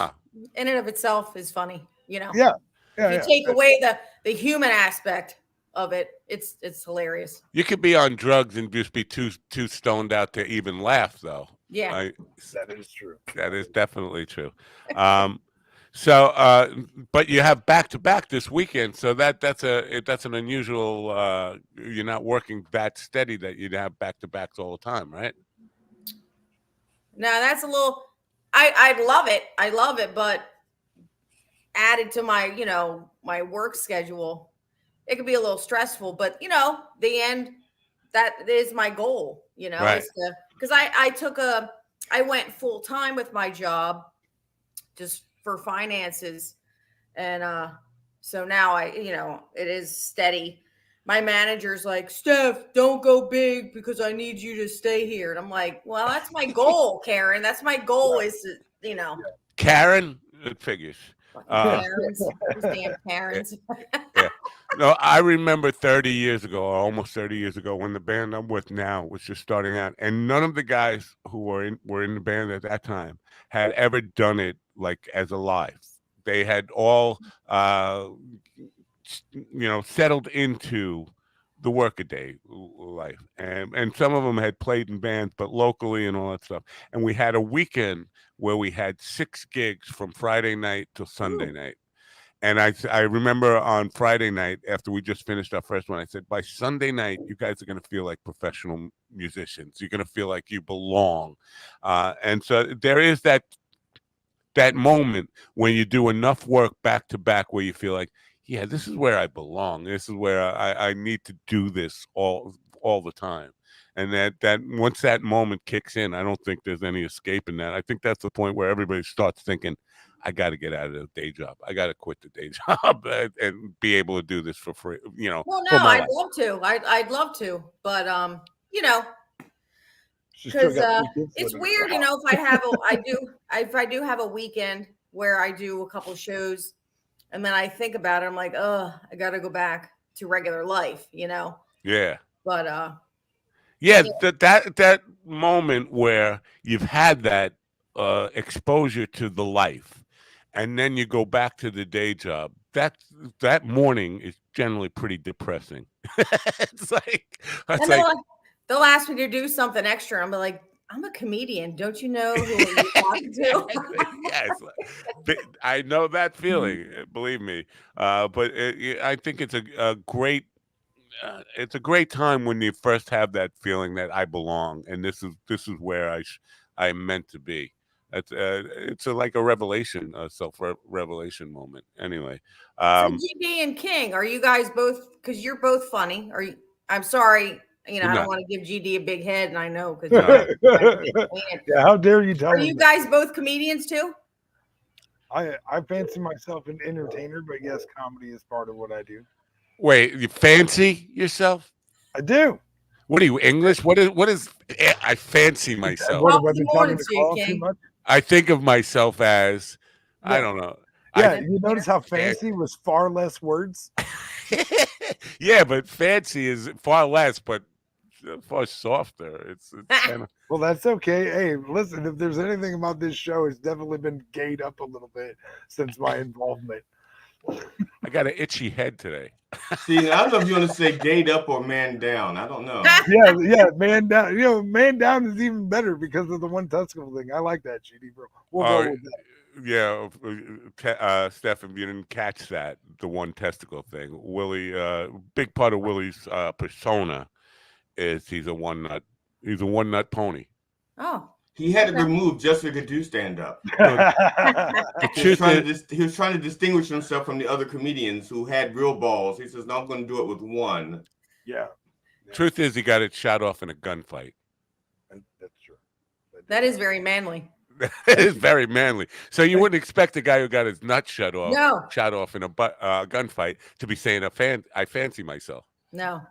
in and of itself is funny,
Yeah.
If you take away the human aspect of it, it's hilarious.
You could be on drugs and just be too stoned out to even laugh, though.
Yeah.
That is true.
That is definitely true. So, but you have back to back this weekend, so that's an unusual. You're not working that steady that you'd have back to backs all the time, right?
No, that's a little. I love it. I love it, but added to my my work schedule, it could be a little stressful. But the end, that is my goal.
Right.
Because I went full time with my job, just for finances, and so now it is steady. My manager's like, Steph, don't go big because I need you to stay here. And I'm like, well, that's my goal, Karen. That's my goal is to,
Karen, it figures.
Karens, those damn Karens.
Yeah. No, I remember 30 years ago, or almost 30 years ago, when the band I'm with now was just starting out, and none of the guys who were in the band at that time had ever done it like as a live. They had all, settled into the workaday life, and some of them had played in bands, but locally and all that stuff. And we had a weekend where we had 6 gigs from Friday night till Sunday night. And I remember on Friday night, after we just finished our first one, I said, by Sunday night, you guys are going to feel like professional musicians. You're going to feel like you belong. And so there is that moment when you do enough work back to back where you feel like, yeah, this is where I belong. This is where I need to do this all the time. And that once that moment kicks in, I don't think there's any escaping that. I think that's the point where everybody starts thinking, I got to get out of the day job. I got to quit the day job and be able to do this for free.
Well, no, I'd love to. I'd love to, but because it's weird, if I do have a weekend where I do a couple shows, and then I think about it, I'm like, oh, I got to go back to regular life,
Yeah.
But
that moment where you've had that exposure to the life, and then you go back to the day job. That morning is generally pretty depressing. It's like
they'll ask me to do something extra. I'm like, I'm a comedian. Don't you know who you're talking to?
Yes, I know that feeling. Believe me. But I think it's a great. It's a great time when you first have that feeling that I belong, and this is where I'm meant to be. It's like a revelation, a self-revelation moment. Anyway,
so GB and King, are you guys both? Because you're both funny. Are you? I'm sorry. I don't want to give GD a big head, and I know because.
Yeah, how dare you tell me?
Are you guys both comedians too?
I fancy myself an entertainer, but yes, comedy is part of what I do.
Wait, you fancy yourself?
I do.
What are you, English? What is I fancy myself?
What have I been talking to Carl too much?
I think of myself as I don't know.
Yeah, you notice how fancy was far less words?
Yeah, but fancy is far less, but far softer. It's kind of...
Well, that's okay. Hey, listen, if there's anything about this show, it's definitely been gayed up a little bit since my involvement.
I got an itchy head today.
See, I don't know if you want to say gayed up or man down. I don't know.
Yeah, man down. Man down is even better because of the one testicle thing. I like that, GD, bro. We'll go with that.
Yeah, Steph, if you didn't catch that, the one testicle thing, Willie, big part of Willie's persona is he's a one nut pony.
Oh.
He had it removed just so he could do stand up. He was trying to distinguish himself from the other comedians who had real balls. He says, "No, I'm going to do it with one."
Yeah.
Truth is, he got it shot off in a gunfight.
That's true.
That is very manly.
It is very manly. So you wouldn't expect a guy who got his nuts shot off in a gunfight to be saying I fancy myself.
No.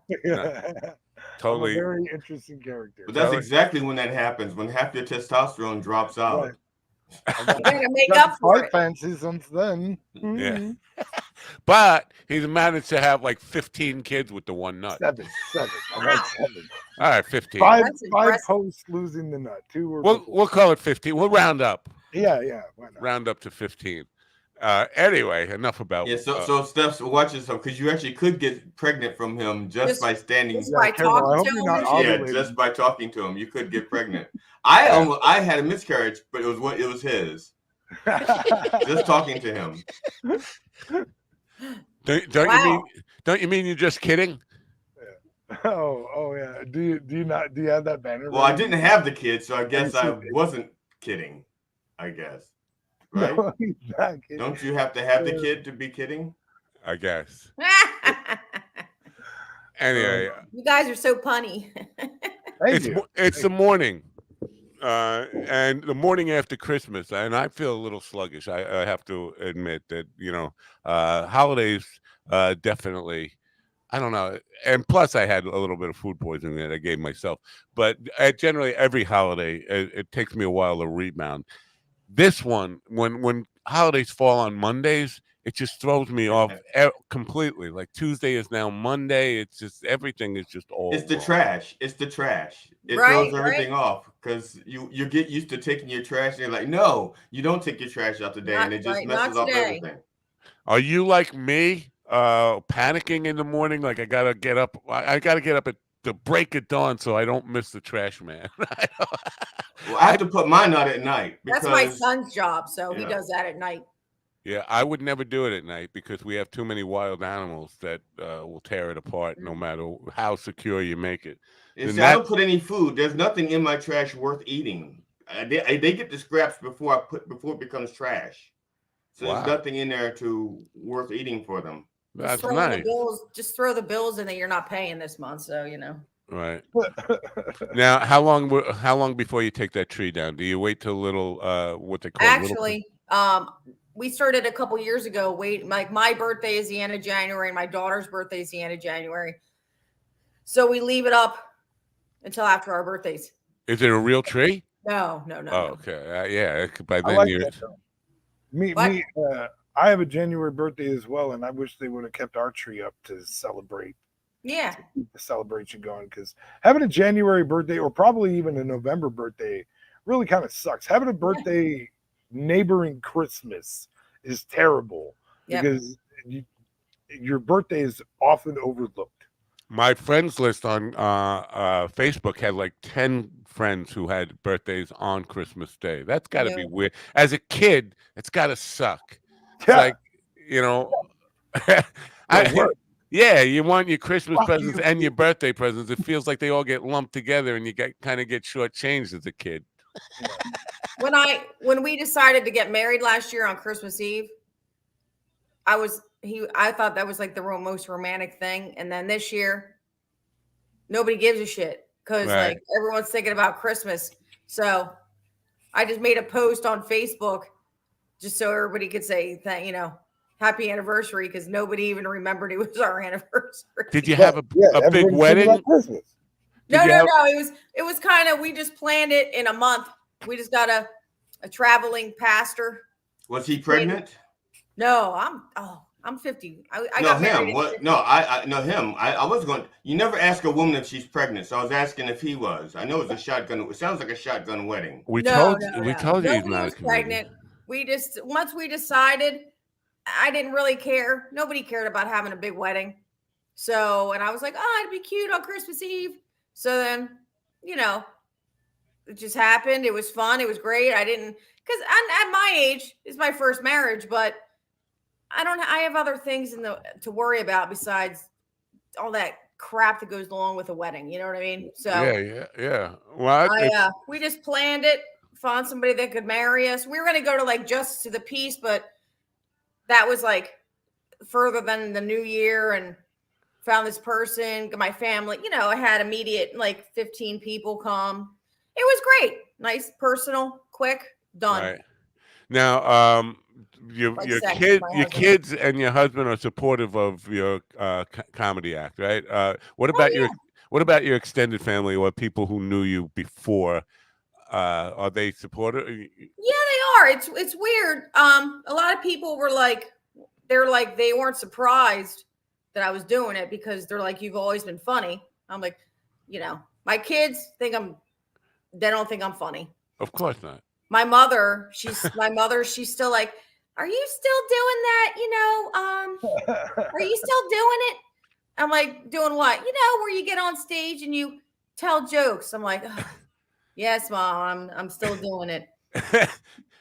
Totally.
I'm a very interesting character.
But that's exactly when that happens, when half your testosterone drops out.
Right.
You gotta make up for it.
Fancy since then.
Yeah. But he's managed to have like 15 kids with the one nut.
Seven. I got 7.
All right, 15.
Five
impressive.
post losing the nut. 2 were.
We'll call it 15. We'll round up.
Yeah. Why not?
Round up to 15. Anyway, enough about.
Yeah. So Steph, watch yourself, because you actually could get pregnant from him just by standing.
Just by talking to him.
Yeah, just by talking to him, you could get pregnant. I had a miscarriage, but it was his. Just talking to him.
Don't you mean you're just kidding?
Oh yeah. Do you have that banner?
Well, I didn't have the kid, so I guess I wasn't kidding. I guess. Right?
No, he's not kidding.
Don't you have to have the kid to be kidding?
I guess. Anyway,
you guys are so punny.
It's the morning. And the morning after Christmas, and I feel a little sluggish. I have to admit that, holidays definitely, I don't know. And plus, I had a little bit of food poisoning that I gave myself. But generally, every holiday, it takes me a while to rebound. This one, when holidays fall on Mondays, it just throws me off completely. Like Tuesday is now Monday. It's just everything is just all.
It's the trash. It throws everything off, because you get used to taking your trash, and you're like, no, you don't take your trash out today, and it just messes up everything.
Are you like me, panicking in the morning? Like I gotta get up. I gotta get up at the break of dawn so I don't miss the trash man.
Well, I have to put mine out at night.
That's my son's job, so he does that at night.
Yeah, I would never do it at night because we have too many wild animals that will tear it apart no matter how secure you make it.
I don't put any food. There's nothing in my trash worth eating. They get the scraps before it becomes trash. So there's nothing in there worth eating for them.
That's nice.
Just throw the bills in that you're not paying this month, so
Right. Now, how long before you take that tree down? Do you wait till little what they call
actually? We started a couple years ago. My birthday is the end of January, and my daughter's birthday is the end of January. So we leave it up until after our birthdays.
Is it a real tree?
No.
Oh, okay. Yeah. By then
I have a January birthday as well, and I wish they would have kept our tree up to celebrate.
Yeah.
To keep the celebration going, because having a January birthday or probably even a November birthday really kind of sucks. Having a birthday neighboring Christmas is terrible because your birthday is often overlooked.
My friends list on Facebook had like 10 friends who had birthdays on Christmas Day. That's got to be weird. As a kid, it's got to suck. It's like, you want your Christmas presents and your birthday presents. It feels like they all get lumped together, and you kind of get shortchanged as a kid.
When we decided to get married last year on Christmas Eve, I thought that was like the most romantic thing, and then this year, nobody gives a shit because like everyone's thinking about Christmas. So I just made a post on Facebook just so everybody could say that happy anniversary, because nobody even remembered it was our anniversary.
Did you have a big wedding?
No. It was kind of, we just planned it in a month. We just got a traveling pastor.
Was he pregnant?
No, I'm 50. I got
him.
married.
What? No, I know him. I was going. You never ask a woman if she's pregnant, so I was asking if he was. I know it's a shotgun. It sounds like a shotgun wedding.
We told you he's
not pregnant. Once we decided, I didn't really care. Nobody cared about having a big wedding. So, and I was like, it'd be cute on Christmas Eve. So then, it just happened. It was fun. It was great. Because at my age, it's my first marriage, but I have other things to worry about besides all that crap that goes along with a wedding. You know what I mean? So
yeah. Well,
we just planned it, found somebody that could marry us. We were going to go to like Justice of the Peace, but that was like further than the new year. And found this person, my family, I had immediate like 15 people come. It was great. Nice, personal, quick, done.
Right. Now, your
Like
your
sex with
kid,
my
your
husband.
kids and your husband are supportive of your comedy act, right? What
Oh
about
yeah.
your extended family or people who knew you before? Are they supportive?
Yeah, they are. It's weird. A lot of people were like, they weren't surprised that I was doing it because they're like, you've always been funny. I'm like, my kids they don't think I'm funny.
Of course not.
My mother, she's still like, are you still doing that? Are you still doing it? I'm like, doing what? Where you get on stage and you tell jokes. I'm like, "Ugh, yes, Mom, I'm still doing it.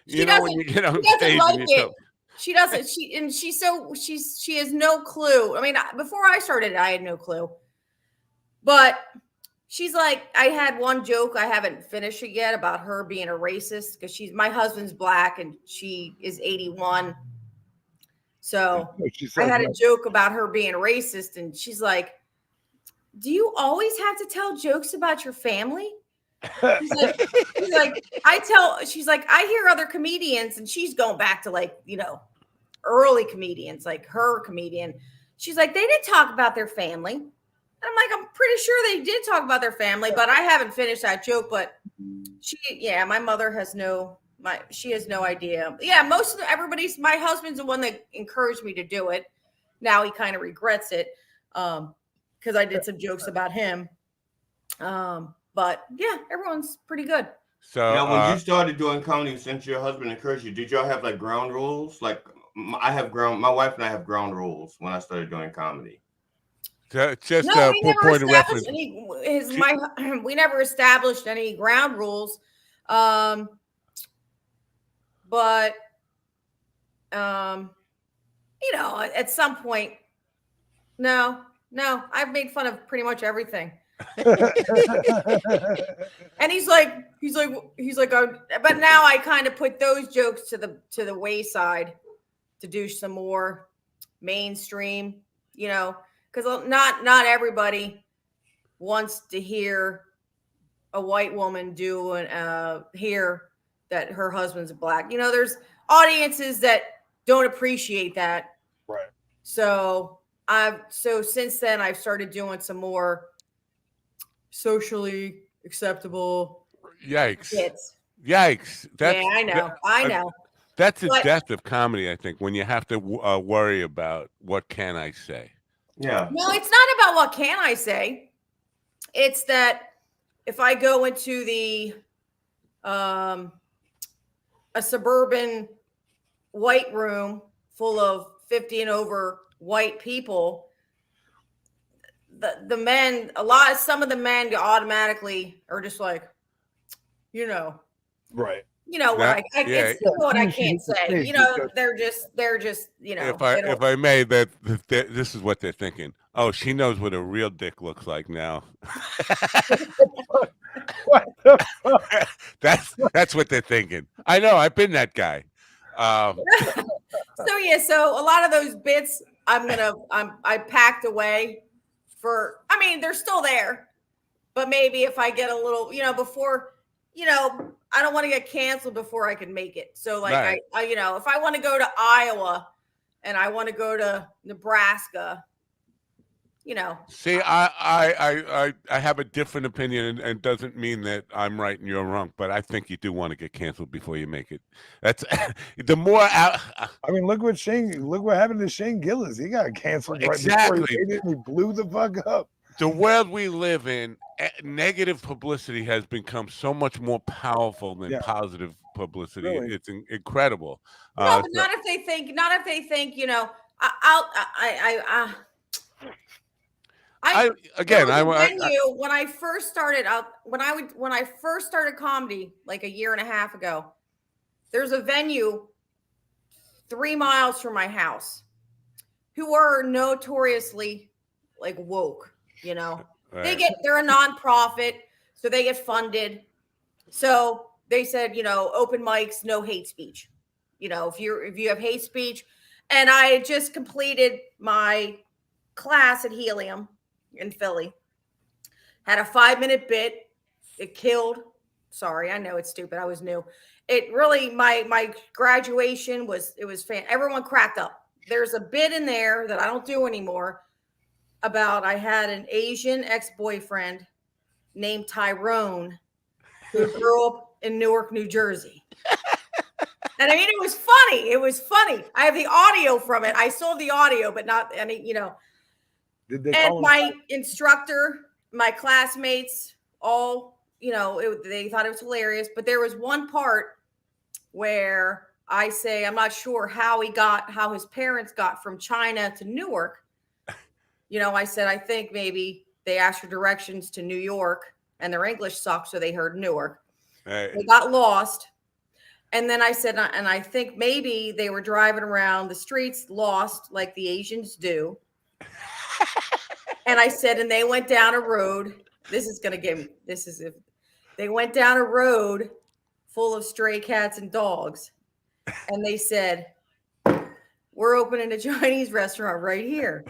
She
When you get on
doesn't
stage and
like
you
it.
tell,
She doesn't. She has no clue. I mean, before I started, I had no clue. But she's like, I had one joke, I haven't finished it yet, about her being a racist because my husband's black and she is 81. So
She
I
says
had a
no.
joke about her being racist, and she's like, do you always have to tell jokes about your family? She's like, she's like, I hear other comedians, and she's going back to like, early comedians, like her comedian. She's like, they didn't talk about their family. And I'm like, I'm pretty sure they did talk about their family, but I haven't finished that joke. But my mother has she has no idea. Yeah, my husband's the one that encouraged me to do it. Now he kind of regrets it because I did some jokes about him. But yeah, everyone's pretty good.
so
Now, when you started doing comedy, since your husband encouraged you, did y'all have like ground rules? Like my wife and I have ground rules when I started doing comedy.
just
No, we
for
never
point of
established
reference,
we never established any ground rules. But at some point, no, I've made fun of pretty much everything. And he's like, but now I kind of put those jokes to the wayside to do some more mainstream, because not everybody wants to hear a white woman hear that her husband's black. There's audiences that don't appreciate that.
Right.
So since then I've started doing some more socially acceptable
yikes,
hits.
yikes!
Yeah, I know.
That's the
But-
death of comedy, I think, when you have to worry about what can I say.
Yeah.
No, it's not about what can I say. It's that if I go into a suburban white room full of 50 and over white people, the men, some of the men automatically are just like,
Right.
what what I can't say. They're just,
If I may, that this is what they're thinking. Oh, she knows what a real dick looks like now.
What the fuck?
That's what they're thinking. I know. I've been that guy.
So a lot of those bits I packed away they're still there, but maybe if I get a little, before, I don't want to get canceled before I can make it. So like
Right.
I if I want to go to Iowa and I want to go to Nebraska,
See, I have a different opinion, and doesn't mean that I'm right and you're wrong. But I think you do want to get canceled before you make it. That's the more.
I mean, look what happened to Shane Gillis. He got canceled right before he made it, and he blew the fuck up.
The world we live in, negative publicity has become so much more powerful than positive publicity.
Really?
It's incredible.
no, but not if they think, when I first started out, when I first started comedy like a year and a half ago, there's a venue 3 miles from my house who are notoriously like woke,
Right.
they're a nonprofit, so they get funded. So they said, open mics, no hate speech. If you have hate speech, and I just completed my class at Helium in Philly. Had a 5-minute bit. It killed. Sorry, I know it's stupid. I was new. It really, my graduation was everyone cracked up. There's a bit in there that I don't do anymore about I had an Asian ex-boyfriend named Tyrone who grew up in Newark, New Jersey. And I mean, it was funny. It was funny. I have the audio from it. I saw the audio, but not any,
Did they
And
call him?
my instructor, my classmates, all, they thought it was hilarious. But there was one part where I say, I'm not sure how his parents got from China to Newark. I said, I think maybe they asked for directions to New York and their English sucked, so they heard Newark.
Right.
They got lost. And then I said, and I think maybe they were driving around the streets lost like the Asians do. And I said, and they went down a road. They went down a road full of stray cats and dogs. And they said, we're opening a Chinese restaurant right here.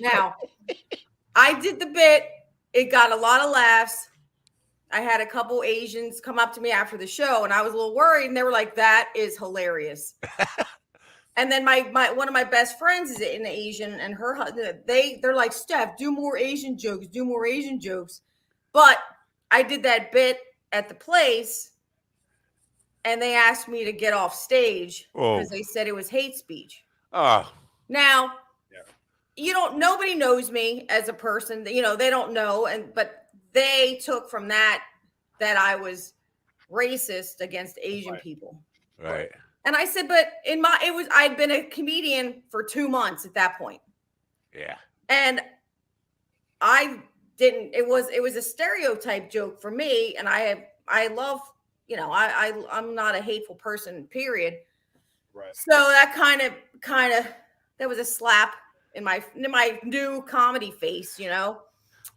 Now, I did the bit. It got a lot of laughs. I had a couple Asians come up to me after the show, and I was a little worried. And they were like, that is hilarious. And then my one of my best friends is an Asian, and her husband, they're like, Steph, do more Asian jokes, do more Asian jokes. But I did that bit at the place, and they asked me to get off stage because they said it was hate speech.
Oh.
Now, nobody knows me as a person. They don't know, but they took from that I was racist against Asian people.
Right.
And I said, but I'd been a comedian for 2 months at that point.
Yeah.
And it was a stereotype joke for me. And I love, I'm not a hateful person, period.
Right.
So that kind of, that was a slap in my new comedy face,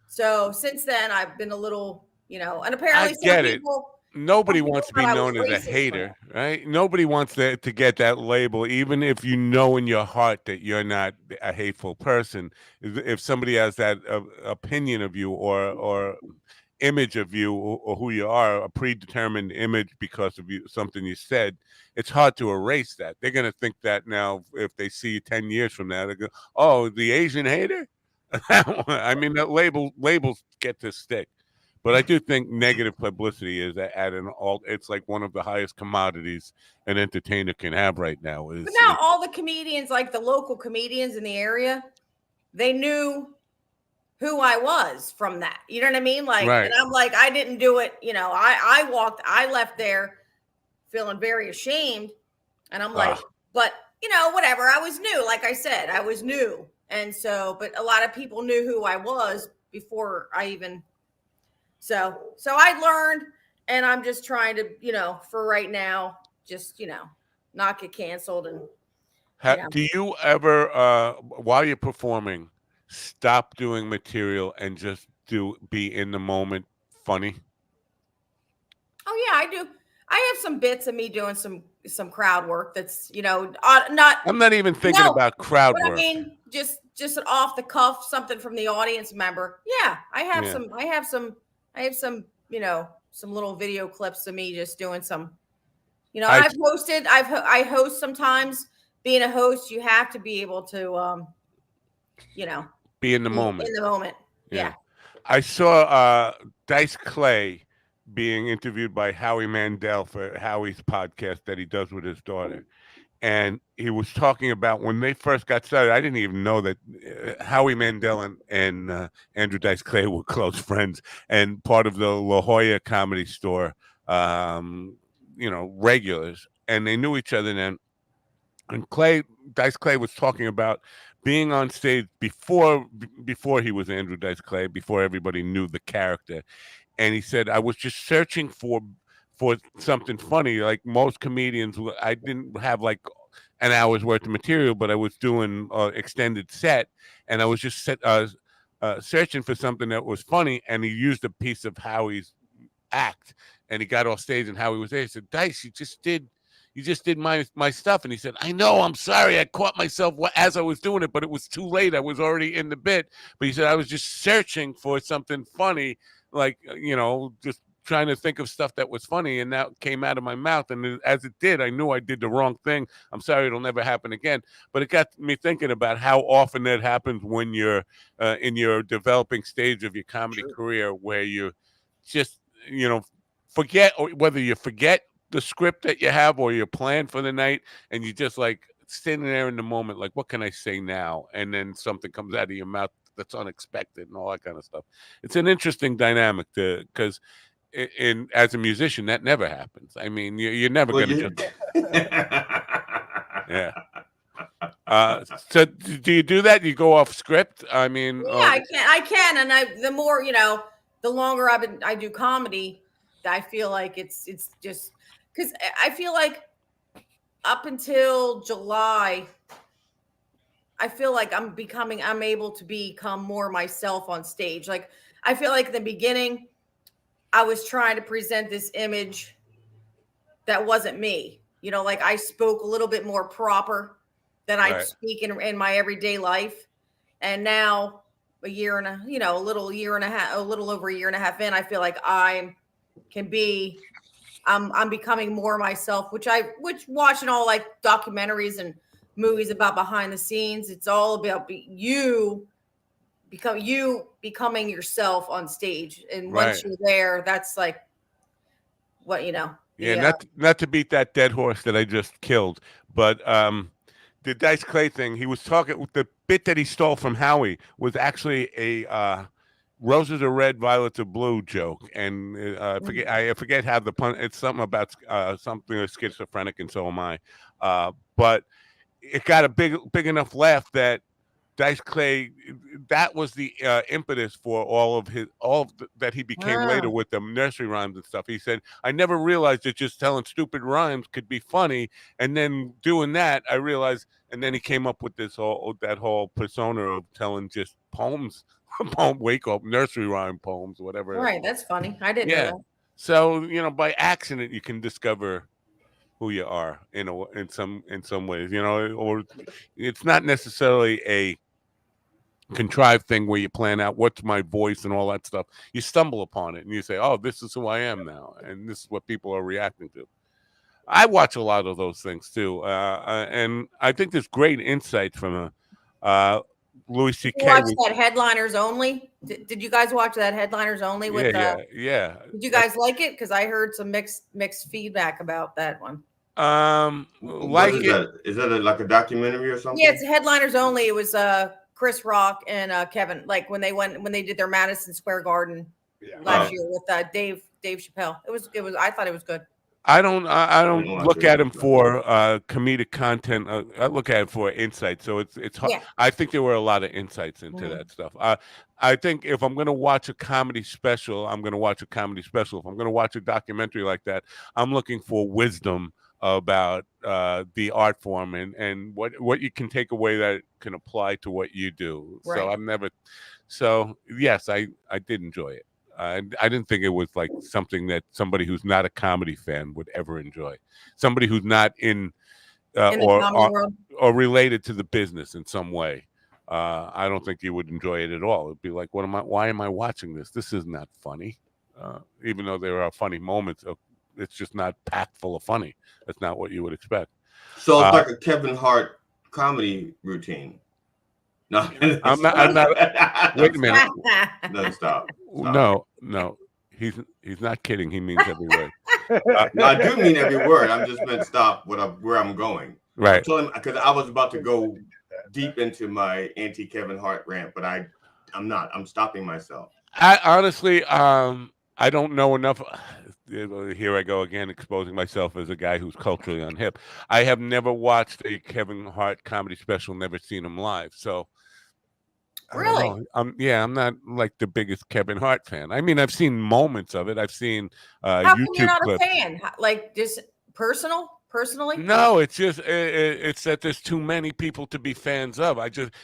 So since then I've been a little, and apparently some people.
Nobody wants to be known as a hater, right? Nobody wants to get that label, even if you know in your heart that you're not a hateful person. If somebody has that opinion of you or image of you or who you are, a predetermined image because of something you said, it's hard to erase that. They're going to think that now if they see you 10 years from now, they go, oh, the Asian hater? I mean, that labels get to stick. But I do think negative publicity is it's like one of the highest commodities an entertainer can have right now.
But now all the comedians, like the local comedians in the area, they knew who I was from that. You know what I mean? Like, right. And I'm like, I didn't do it. I left there feeling very ashamed. And I'm like, but whatever. I was new. Like I said, I was new. And so, but a lot of people knew who I was before I even. So I learned, and I'm just trying to, for right now, just, not get canceled. And
do you ever, while you're performing, stop doing material and just be in the moment funny?
Oh yeah, I do. I have some bits of me doing some crowd work. That's not.
I'm not even thinking about crowd work.
I mean, just an off the cuff, something from the audience member. Yeah, I have some. I have some, some little video clips of me just doing some, I've hosted, I host sometimes. Being a host, you have to be able to,
be in the moment.
In the moment. Yeah.
I saw Dice Clay being interviewed by Howie Mandel for Howie's podcast that he does with his daughter. And he was talking about when they first got started. I didn't even know that Howie Mandel and Andrew Dice Clay were close friends and part of the La Jolla Comedy Store, regulars. And they knew each other then. And Dice Clay was talking about being on stage before he was Andrew Dice Clay, before everybody knew the character. And he said, I was just searching for something funny. Like most comedians, I didn't have like an hour's worth of material, but I was doing extended set, and I was just searching for something that was funny. And he used a piece of Howie's act, and he got off stage, and Howie was there. He said, Dice, you you just did my stuff. And he said, I know, I'm sorry. I caught myself as I was doing it, but it was too late. I was already in the bit. But he said, I was just searching for something funny, like, just trying to think of stuff that was funny, and that came out of my mouth. And as it did, I knew I did the wrong thing. I'm sorry, it'll never happen again. But it got me thinking about how often that happens when you're in your developing stage of your comedy career, where you just, forget, or whether you forget the script that you have or your plan for the night, and you just like standing there in the moment, like, what can I say now? And then something comes out of your mouth that's unexpected and all that kind of stuff. It's an interesting dynamic because as a musician, that never happens. I mean, you're never going to just. Yeah. So do you do that? You go off script? I mean,
yeah, I can, and the more the longer I do comedy, I feel like it's just because I feel like up until July, I feel like I'm able to become more myself on stage. Like I feel like in the beginning, I was trying to present this image that wasn't me. Like I spoke a little bit more proper than I speak in my everyday life. And now a year and a little over a year and a half in, I feel like I'm becoming more myself, which watching all like documentaries and movies about behind the scenes. It's all about becoming yourself on stage. And once you're there, that's like what,
Yeah, not to beat that dead horse that I just killed, but the Dice Clay thing, he was talking, the bit that he stole from Howie was actually a roses are red, violets are blue joke, and I forget how the pun. It's something about something schizophrenic, and so am I. But it got a big enough laugh that Dice Clay, that was the impetus for that he became later with the nursery rhymes and stuff. He said, I never realized that just telling stupid rhymes could be funny. And then doing that, I realized, and then he came up with that whole persona of telling just poems, wake up, nursery rhyme poems, whatever.
Right. That's funny. I didn't know that.
So, by accident, you can discover who you are in some ways, or it's not necessarily a contrived thing where you plan out what's my voice and all that stuff. You stumble upon it and you say, oh, this is who I am now, and this is what people are reacting to. I watch a lot of those things too, and I think there's great insight from Louis C.K.
Watch that Headliners Only. Did you guys watch that Headliners Only with
yeah.
Did you guys like it? Because I heard some mixed feedback about that one.
What is that? Is that like a documentary or something?
Yeah, it's Headliners Only. It was Chris Rock and Kevin, like when they did their Madison Square Garden last year with Dave Chappelle. It was I thought it was good.
I don't look at him for comedic content. I look at it for insight. So it's hard. Yeah. I think there were a lot of insights into that stuff. I think if I'm going to watch a comedy special, I'm going to watch a comedy special. If I'm going to watch a documentary like that, I'm looking for wisdom about the art form and what you can take away that can apply to what you do. Right. So yes, I did enjoy it. I didn't think it was like something that somebody who's not a comedy fan would ever enjoy. Somebody who's not in or related to the business in some way. I don't think you would enjoy it at all. It'd be like, why am I watching this? This is not funny. Even though there are funny moments, it's just not packed full of funny. That's not what you would expect.
So it's like a Kevin Hart comedy routine. No,
I'm not. Wait a minute.
No, stop.
No. He's not kidding. He means every word.
No, I do mean every word. I'm just meant stop where I'm going.
Right.
Because I was about to go deep into my anti-Kevin Hart rant, but I'm not. I'm stopping myself.
I honestly, I don't know enough. Here I go again, exposing myself as a guy who's culturally unhip. I have never watched a Kevin Hart comedy special, never seen him live. So,
really,
I'm not like the biggest Kevin Hart fan. I mean, I've seen moments of it. I've seen
How
YouTube
come you're not
clips.
A fan? Like just personally?
No, it's just it's that there's too many people to be fans of.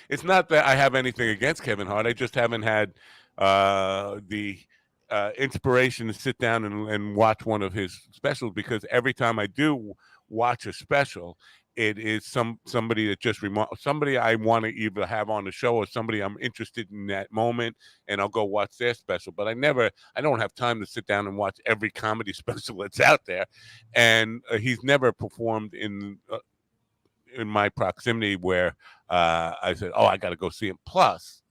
It's not that I have anything against Kevin Hart. I just haven't had the inspiration to sit down and watch one of his specials, because every time I do watch a special. It is somebody that just somebody I want to either have on the show or somebody I'm interested in that moment, and I'll go watch their special. But I don't have time to sit down and watch every comedy special that's out there. And he's never performed in my proximity where I said, "Oh, I got to go see him." Plus,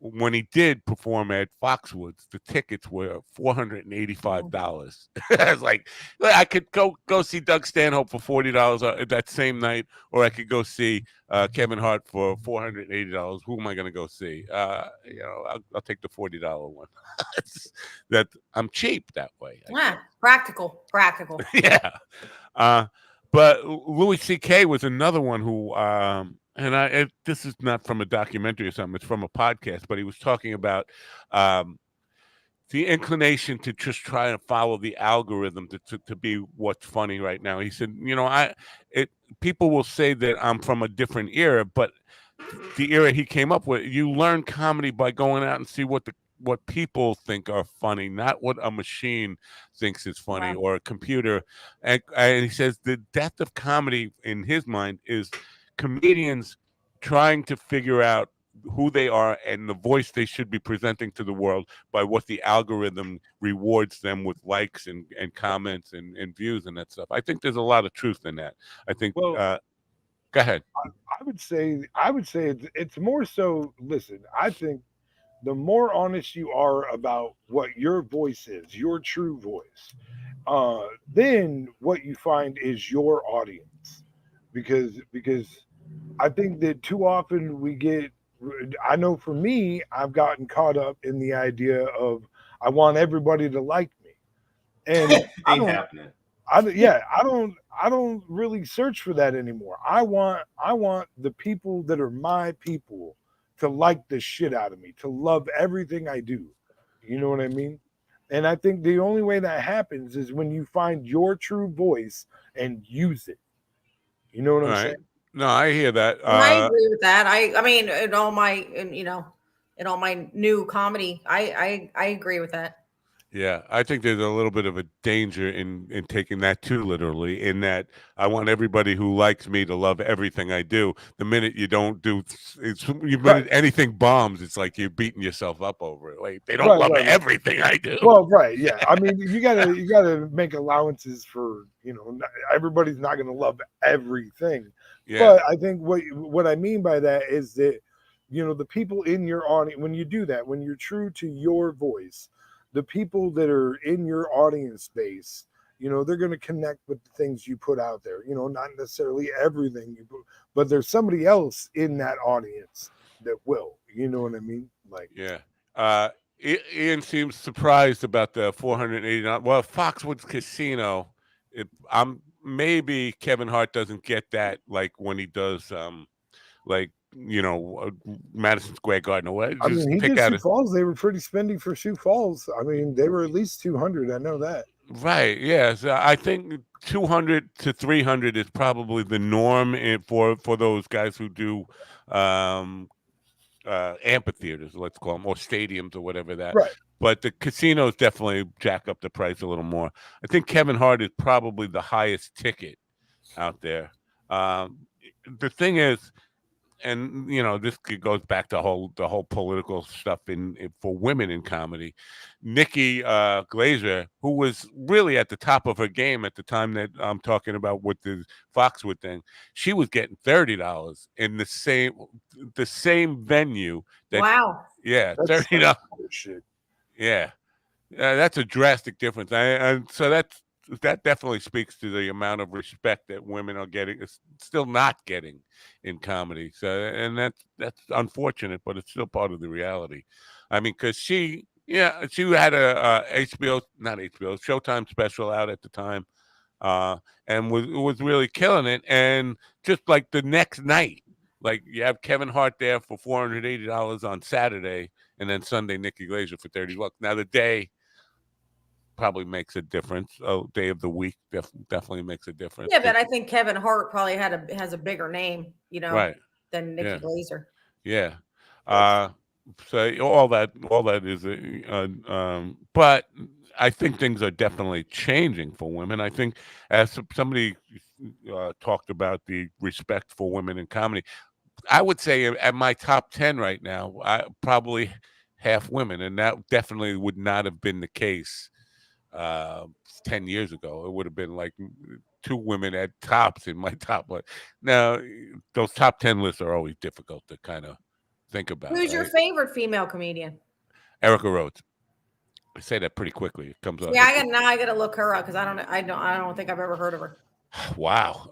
when he did perform at Foxwoods, the tickets were $485. I was like, I could go see Doug Stanhope for $40 that same night, or I could go see Kevin Hart for $480. Who am I going to go see? I'll take the $40 one. That I'm cheap that way.
Yeah, practical.
Yeah. But Louis C.K. was another one who, this is not from a documentary or something, it's from a podcast, but he was talking about the inclination to just try and follow the algorithm to be what's funny right now. He said, people will say that I'm from a different era, but the era he came up with, you learn comedy by going out and see what people think are funny, not what a machine thinks is funny or a computer. And he says the death of comedy in his mind is comedians trying to figure out who they are and the voice they should be presenting to the world by what the algorithm rewards them with likes and comments and views and that stuff. I think there's a lot of truth in that. I think
Well,
go ahead.
I would say it's more so. Listen, I think the more honest you are about what your voice is, your true voice, then what you find is your audience. Because I think that too often I know for me, I've gotten caught up in the idea of I want everybody to like me, and
Ain't happening.
I don't really search for that anymore. I want the people that are my people to like the shit out of me, to love everything I do. You know what I mean? And I think the only way that happens is when you find your true voice and use it. You know what I'm saying?
No, I hear that.
I agree with that. I mean, in all my new comedy, I agree with that.
Yeah, I think there's a little bit of a danger in taking that too literally, in that I want everybody who likes me to love everything I do. The minute you don't do anything bombs, it's like you're beating yourself up over it. Like they don't love everything I do.
Well, right, yeah. I mean, you gotta make allowances for everybody's not gonna love everything. Yeah. But I think what I mean by that is that the people in your audience, when you do that, when you're true to your voice, the people that are in your audience base, they're going to connect with the things you put out there. Not necessarily everything you put, but there's somebody else in that audience that will. You know what I mean? Like,
yeah. Ian seems surprised about the $489. Well, Foxwoods Casino. Maybe Kevin Hart doesn't get that like when he does Madison Square Garden.
I mean, he did Sioux Falls. They were pretty spendy for Sioux Falls. I mean, they were at least 200. I know that.
Right. Yeah. So I think 200 to 300 is probably the norm for those guys who do amphitheaters, let's call them, or stadiums or whatever that.
Right.
But the casinos definitely jack up the price a little more. I think Kevin Hart is probably the highest ticket out there. The thing is, and this goes back to the whole political stuff for women in comedy. Nikki Glaser, who was really at the top of her game at the time that I'm talking about with the Foxwood thing, she was getting $30 in the same venue.
Wow.
Yeah, $30. Yeah, that's a drastic difference. So that definitely speaks to the amount of respect that women are still not getting in comedy. So, and that's unfortunate, but it's still part of the reality. I mean, because she had a Showtime special out at the time, and was really killing it. And just like the next night, like you have Kevin Hart there for $480 on Saturday, and then Sunday Nikki Glaser for $30. Now the day probably makes a difference. Day of the week definitely makes a difference.
Yeah, but I think Kevin Hart probably has a bigger name,
right,
than Nikki Glaser.
Yeah. So all that is, but I think things are definitely changing for women. I think, as somebody talked about the respect for women in comedy, I would say at my top 10 right now, probably half women, and that definitely would not have been the case uh, 10 years ago. It would have been like two women at tops in my top one. Now, those top 10 lists are always difficult to kind of think about,
Who's your
right?
favorite female comedian?
Erica Rhodes. I say that pretty quickly. It comes on.
Yeah, I gotta look her up because I don't think I've ever heard of her.
Wow.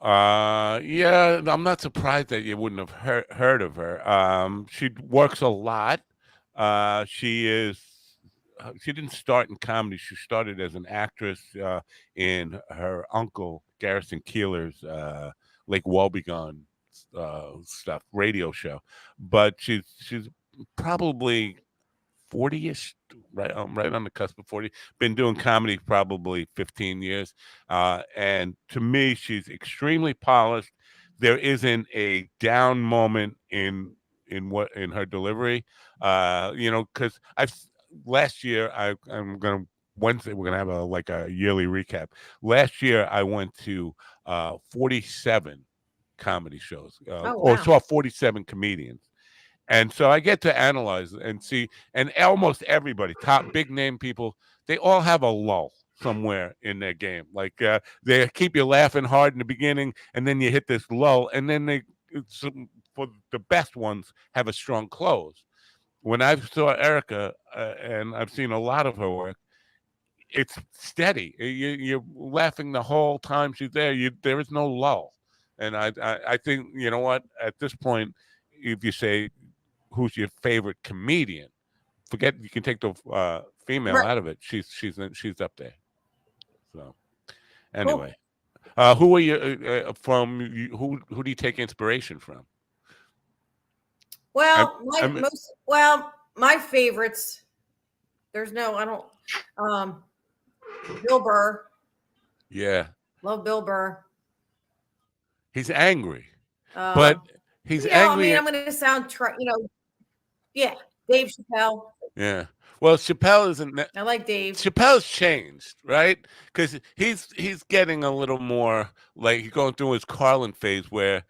Yeah, I'm not surprised that you wouldn't have heard of her. She works a lot. She is. She didn't start in comedy. She started as an actress in her uncle Garrison Keeler's Lake Wobegon stuff radio show, but she's probably 40ish, right on the cusp of 40. Been doing comedy probably 15 years. And to me, she's extremely polished. There isn't a down moment in her delivery. Because I've last year I'm gonna Wednesday we're gonna have a yearly recap. Last year I went to 47 comedy shows,
Oh
or
wow.
saw 47 comedians. And so I get to analyze and see, and almost everybody, top big name people, they all have a lull somewhere in their game. Like they keep you laughing hard in the beginning, and then you hit this lull, and then for the best ones, have a strong close. When I saw Erica, and I've seen a lot of her work, it's steady. You're laughing the whole time she's there. There is no lull. And I think, you know what, at this point, if you say, who's your favorite comedian? Forget, you can take the female
Right.
out of it. She's up there. So
Cool.
anyway, who are you from? Who do you take inspiration from?
Well,
I'm
my favorites. There's no, I don't. Bill Burr.
Yeah,
Love Bill Burr.
he's angry, but he's
I mean,
angry.
I'm going to sound, yeah. Dave Chappelle.
Yeah. Well, Chappelle isn't.
I like Dave.
Chappelle's changed, right? Because he's getting a little more like he's going through his Carlin phase where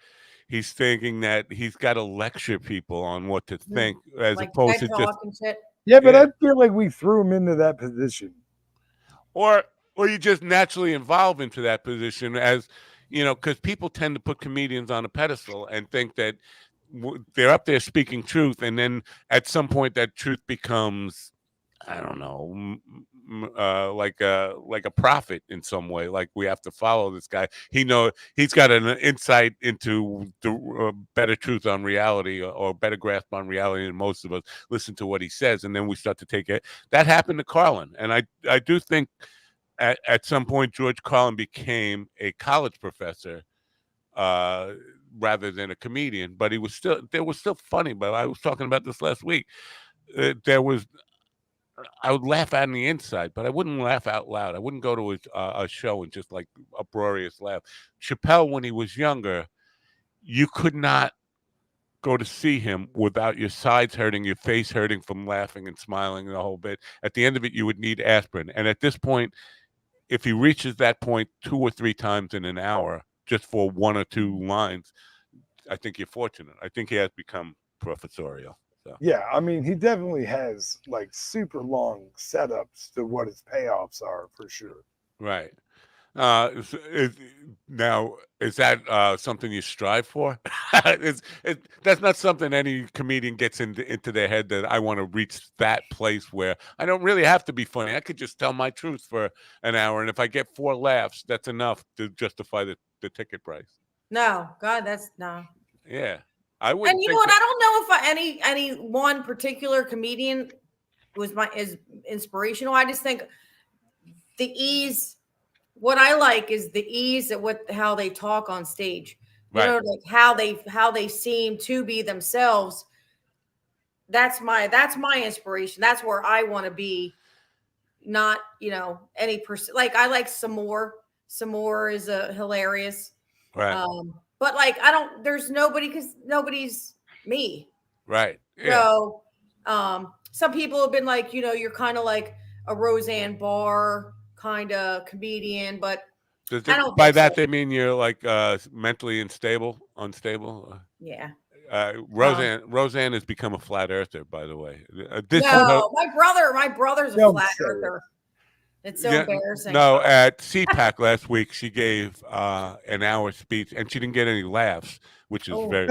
he's thinking that he's got to lecture people on what to think, as
Like
opposed
TED
to just
Talk and shit.
Yeah, but
Yeah.
I feel like we threw him into that position.
or you just naturally evolve into that position, as because people tend to put comedians on a pedestal and think that they're up there speaking truth, and then at some point that truth becomes, I don't know, like a prophet in some way. Like, we have to follow this guy. He's got an insight into the better truth on reality, or better grasp on reality than most of us. Listen to what he says, and then we start to take it. That happened to Carlin, and I do think at some point George Carlin became a college professor rather than a comedian. But there was still funny. But I was talking about this last week. I would laugh on the inside, but I wouldn't laugh out loud. I wouldn't go to a show and just like uproarious laugh. Chappelle, when he was younger, you could not go to see him without your sides hurting, your face hurting from laughing and smiling the whole bit. At the end of it, you would need aspirin. And at this point, if he reaches that point 2 or 3 times in an hour, just for 1 or 2 lines, I think you're fortunate. I think he has become professorial. So.
Yeah, I mean, he definitely has like super long setups to what his payoffs are for sure.
Right. Now, is that something you strive for? That's not something any comedian gets into their head, that I want to reach that place where I don't really have to be funny. I could just tell my truth for an hour, and if I get 4 laughs, that's enough to justify the ticket price.
No, God, that's no.
Yeah, I would.
And you know what? I don't know if any one particular comedian is inspirational. I just think the ease. What I like is the ease at how they talk on stage. You know, like how they seem to be themselves. That's my inspiration. That's where I want to be. Not, any person. Like, I like Samore. Samore is hilarious.
Right.
But like, there's nobody, because nobody's me.
Right. Yeah.
So some people have been like, you're kind of like, a Roseanne Barr kind of comedian, but
Does
I
it,
don't
by
think so.
that they mean you're like mentally unstable?
Yeah.
Roseanne has become a flat earther, by the way. This
No, my brother's a
Don't
flat
say it.
earther. It's so
Yeah,
embarrassing.
no, at CPAC last week, she gave an hour speech, and she didn't get any laughs, which is
Oh.
very.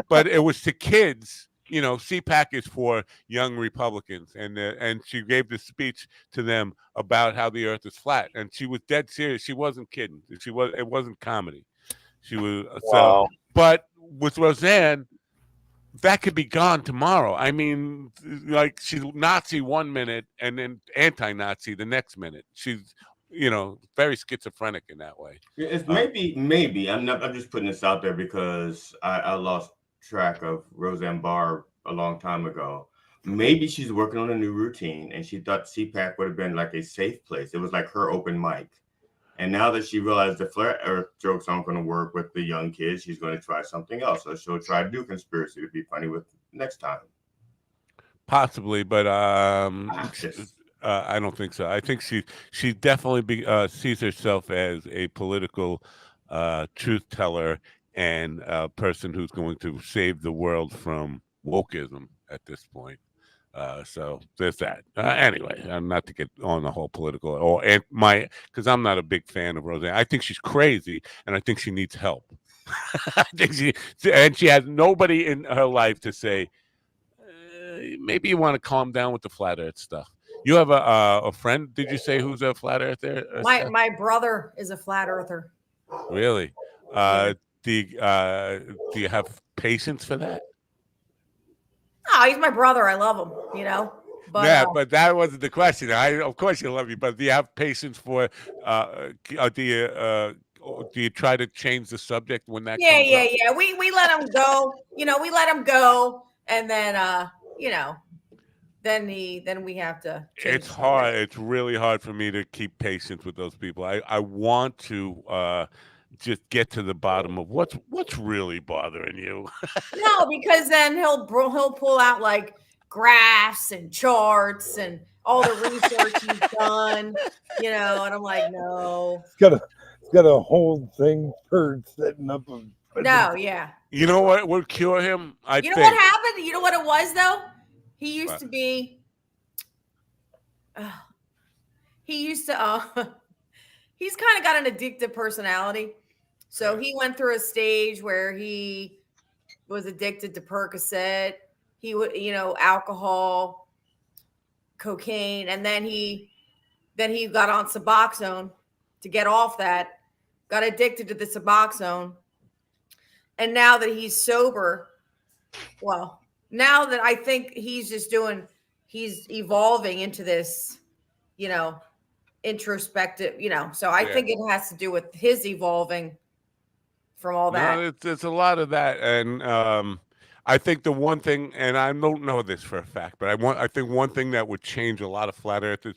But it was to kids. You know, CPAC is for young Republicans, and she gave this speech to them about how the Earth is flat, and she was dead serious. She wasn't kidding. It wasn't comedy. She was so.
Wow.
But with Roseanne, that could be gone tomorrow. I mean, like she's Nazi 1 minute and then anti-Nazi the next minute. She's, very schizophrenic in that way.
It's maybe I'm just putting this out there because I lost track of Roseanne Barr a long time ago. Maybe she's working on a new routine and she thought CPAC would have been like a safe place. It was like her open mic. And now that she realized the flat earth jokes aren't going to work with the young kids, she's going to try something else. So she'll try to do conspiracy to be funny with next time.
Possibly, but
Ah,
I don't think so. I think she definitely sees herself as a political truth teller and a person who's going to save the world from wokeism at this point. So there's that. Anyway, not to get on the whole political because I'm not a big fan of Roseanne. I think she's crazy, and I think she needs help. I think she has nobody in her life to say, maybe you want to calm down with the flat Earth stuff. You have a friend? Did you say who's a flat earther?
My brother is a flat earther.
Really?
Yeah.
Do you have patience for that?
Oh, he's my brother. I love him, But
Yeah, but that wasn't the question. Of course you love you, but do you have patience for? Do you try to change the subject when that comes up?
yeah. We let him go. We let him go, and then then we have to change.
It's hard. It's really hard for me to keep patience with those people. I want to just get to the bottom of what's really bothering you.
No, because then he'll pull out like graphs and charts and all the research he's done, and I'm like, no.
It's got a whole thing for setting up a
No, yeah.
You know what would cure him?
You know what happened? You know what it was though? He used
What?
to be. He's kind of got an addictive personality. So he went through a stage where he was addicted to Percocet. He would, alcohol, cocaine, and then he got on Suboxone to get off that. Got addicted to the Suboxone, and now that he's sober, well, now that I think he's evolving into this, introspective, So I think it has to do with his evolving from all that.
No, it's a lot of that, and I think the one thing, and I don't know this for a fact, but I think one thing that would change a lot of flat earthers'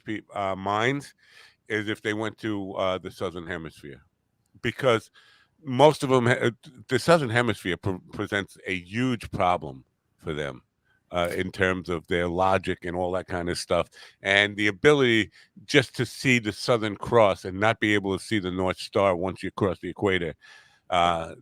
minds is if they went to the Southern Hemisphere, because most of them, the Southern Hemisphere presents a huge problem for them in terms of their logic and all that kind of stuff, and the ability just to see the Southern Cross and not be able to see the North Star once you cross the equator.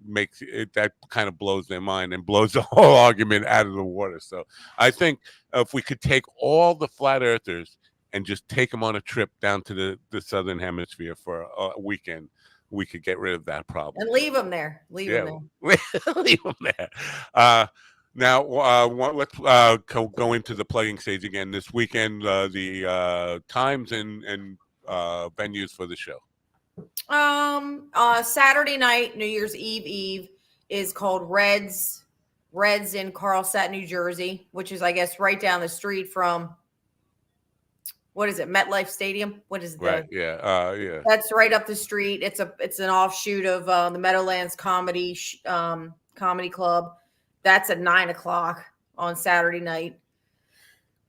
Makes it that kind of blows their mind and blows the whole argument out of the water. So I think if we could take all the flat earthers and just take them on a trip down to the Southern Hemisphere for a weekend, we could get rid of that problem
and leave them there. Leave them
there. Now, let's go into the plugging stage again this weekend. The times and venues for the show.
Saturday night, New Year's Eve is called Reds in Carlsbad, New Jersey, which is, I guess, right down the street from, what is it, MetLife Stadium? What is it?
Right. Yeah.
That's right up the street. It's an offshoot of the Meadowlands Comedy Club. That's at 9:00 on Saturday night,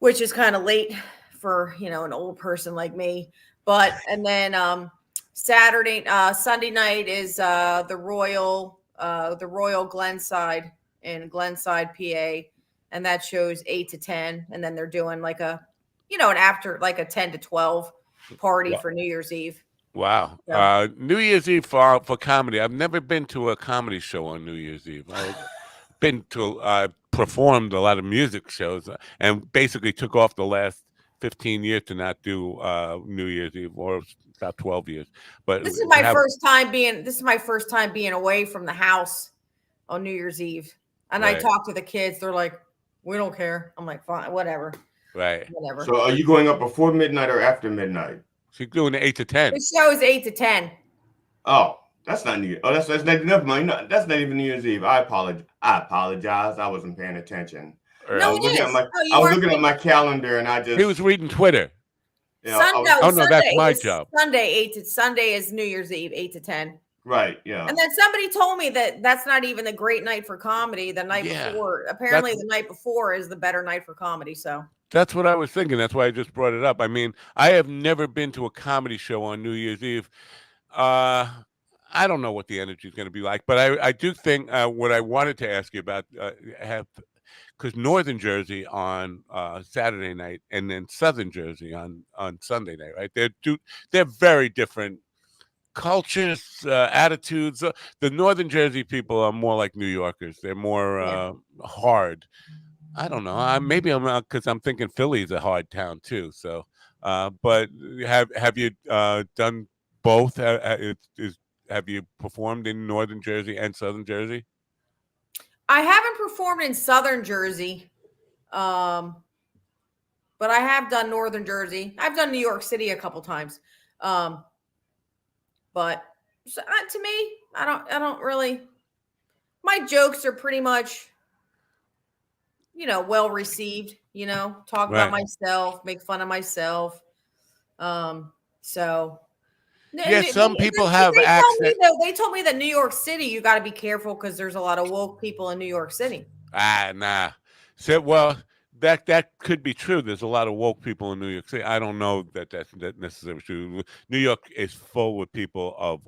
which is kind of late for an old person like me. And then Sunday night is the Royal Glenside in Glenside, PA, and that shows 8 to 10. And then they're doing like a an after like a 10 to 12 party
Wow.
for New Year's Eve.
Wow.
So
New Year's Eve for comedy. I've never been to a comedy show on New Year's Eve. I've been to performed a lot of music shows and basically took off the last 15 years to not do New Year's Eve, or about 12 years. But
this is
to
my
have,
first time being away from the house on New Year's Eve. And I
Right.
talk to the kids, they're like, we don't care. I'm like, fine, whatever.
right.
Whatever.
So are you going up before midnight or after midnight?
She's doing 8 to 10.
The show is 8 to 10.
Oh, that's not New. Oh, that's not enough money. No, that's not even New Year's Eve. I apologize. I wasn't paying attention.
Right.
No,
I was looking at my
Oh, you
I was
weren't
looking at
paying-
my calendar and I just
He was reading Twitter.
you know, I
Sunday,
was-
Oh, no, that's
Sunday
my
is
job.
Sunday is New Year's Eve, 8 to 10.
right, yeah.
And then somebody told me that that's not even a great night for comedy. The night
Yeah,
before, apparently, the night before is the better night for comedy. So
That's what I was thinking. That's why I just brought it up. I mean, I have never been to a comedy show on New Year's Eve. I don't know what the energy is going to be like, but I do think what I wanted to ask you about because Northern Jersey on Saturday night and then Southern Jersey on Sunday night, right? They're very different cultures, attitudes. The Northern Jersey people are more like New Yorkers. They're more hard. I don't know. Maybe I'm because I'm thinking Philly's a hard town too. So, but have you done both? Have you performed in Northern Jersey and Southern Jersey?
I haven't performed in Southern Jersey, but I have done Northern Jersey. I've done New York City a couple times, but to me, I don't really. My jokes are pretty much, well received. Talk about myself, make fun of myself. So.
Yeah, some people have accent.
They told me that New York City, you got to be careful because there's a lot of woke people in New York City.
Nah. So, well, that could be true. There's a lot of woke people in New York City. I don't know that necessarily true. New York is full with people of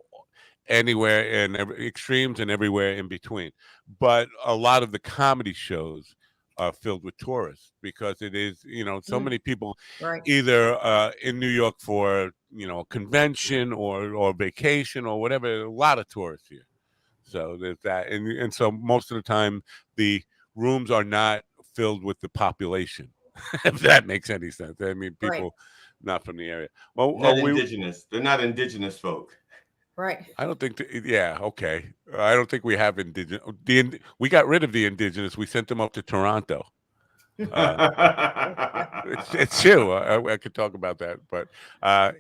anywhere and extremes and everywhere in between. But a lot of the comedy shows are filled with tourists because it is, so many people either in New York for, a convention or vacation or whatever. A lot of tourists here. So there's that. And so most of the time the rooms are not filled with the population, if that makes any sense. I mean, people not from the area. Well,
not indigenous. They're not indigenous folk.
Right.
I don't think. Okay. I don't think we have indigenous. We got rid of the indigenous. We sent them up to Toronto. It's true. I could talk about that, but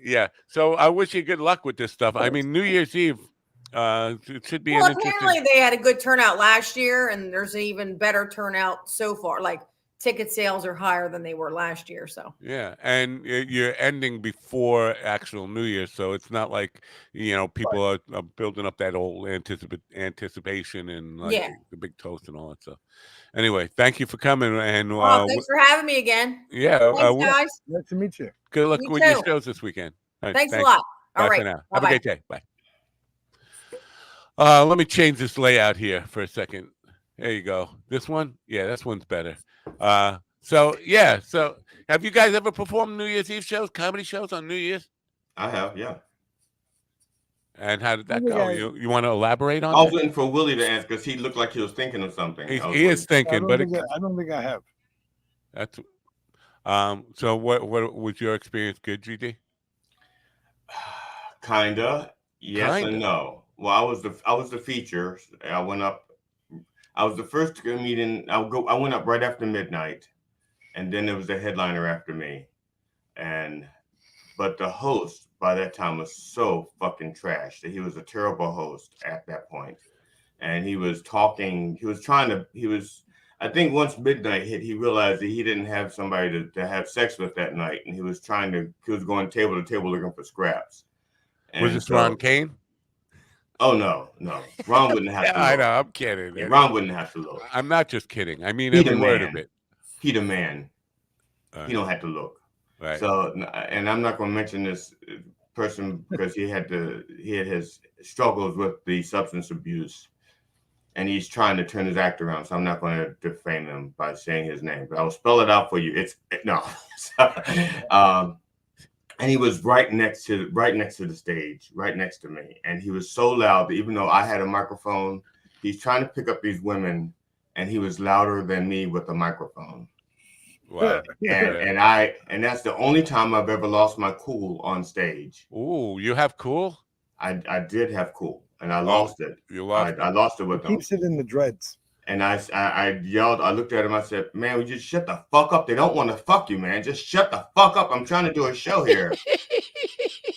yeah. So I wish you good luck with this stuff. I mean, New Year's Eve. It should be an interesting.
Apparently they had a good turnout last year, and there's an even better turnout so far. Like ticket sales are higher than they were last year. So
yeah, and you're ending before actual New Year, so it's not like people are building up that old anticipation and the big toast and all that stuff. Anyway, thank you for coming, and
thanks for having me again.
Yeah,
thanks, guys.
Nice to meet you.
Good luck with your shows this weekend.
Right, thanks a lot.
Bye
all right,
for now. Have a great day. Bye. Let me change this layout here for a second. There you go. This one? Yeah, this one's better. So have you guys ever performed New Year's Eve shows, comedy shows on New Year's?
I have, yeah.
And how did that go? You want to elaborate on
I was
that?
waiting for Willie to answer because he looked like he was thinking of something.
He is thinking, but
I don't think I have.
That's so what was your experience good, GD?
Kinda. Yes and no. Well, I was the feature. I went up. I was the first comedian. I went up right after midnight, and then there was a headliner after me, but the host by that time was so fucking trash that he was a terrible host at that point, and he was talking. He was trying to. I think once midnight hit, he realized that he didn't have somebody to have sex with that night, and he was going table to table looking for scraps. And
was this Ron Kane?
Oh no, Ron wouldn't have to look.
I know, I'm kidding.
Yeah, Ron wouldn't have to look.
I'm not just kidding. I mean every word of it.
He the man. He don't have to look.
Right.
So, and I'm not going to mention this person because he had his struggles with the substance abuse, and he's trying to turn his act around. So I'm not going to defame him by saying his name, but I will spell it out for you. No. And he was right next to the stage, right next to me, and he was so loud that even though I had a microphone, he's trying to pick up these women, and he was louder than me with the microphone.
Wow.
And that's the only time I've ever lost my cool on stage.
Ooh, you have cool?
I did have cool, and I lost it.
You lost it.
I lost it with them.
Keeps it in the dreads.
And I yelled, I looked at him, I said, man, would you shut the fuck up? They don't want to fuck you, man. Just shut the fuck up. I'm trying to do a show here.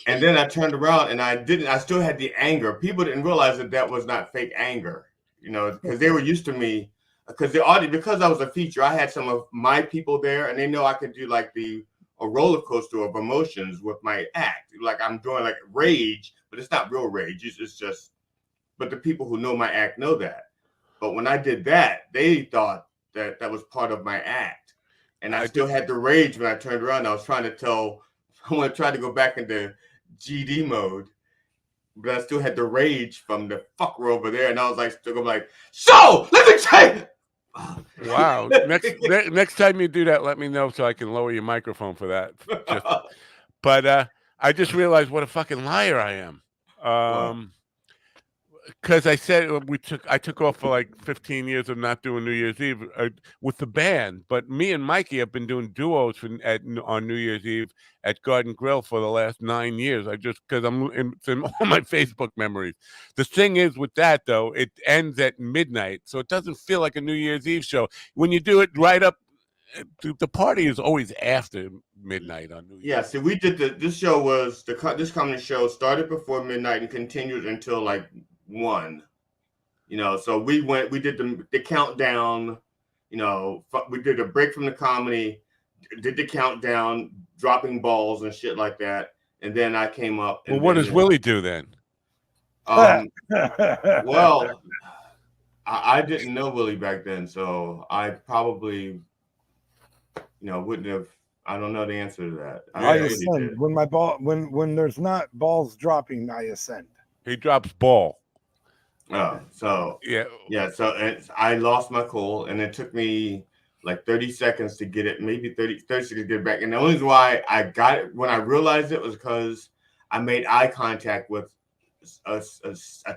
And then I turned around and I still had the anger. People didn't realize that was not fake anger, because they were used to me. Because the audience, because I was a feature, I had some of my people there, and they know I could do like a roller coaster of emotions with my act. Like I'm doing like rage, but it's not real rage. It's just, but the people who know my act know that. But when I did that, they thought that was part of my act. And I still had the rage when I turned around. I was trying to I want to try to go back into GD mode, but I still had the rage from the fucker over there. And I was like, so let me tell you.
Wow. Next time you do that, let me know so I can lower your microphone for that. But I just realized what a fucking liar I am. Because I said I took off for like 15 years of not doing New Year's Eve with the band, but me and Mikey have been doing duos on New Year's Eve at Garden Grill for the last 9 years. Because it's in all my Facebook memories. The thing is with that though, it ends at midnight, so it doesn't feel like a New Year's Eve show. When you do it right up, the party is always after midnight on New Year's.
Yeah, see, we did this show was this comedy show started before midnight and continued until like 1, so we did the countdown, we did a break from the comedy, did the countdown, dropping balls and shit like that, and then I came up.
Well, what does Willie do then?
Well, I didn't know Willie back then, so I probably, wouldn't have. I don't know the answer to that.
I ascend when there's not balls dropping. I ascend.
He drops ball.
So I lost my cool, and it took me like 30 seconds to get it, maybe 30 seconds to get it back. And the only reason why I got it when I realized it was because I made eye contact with a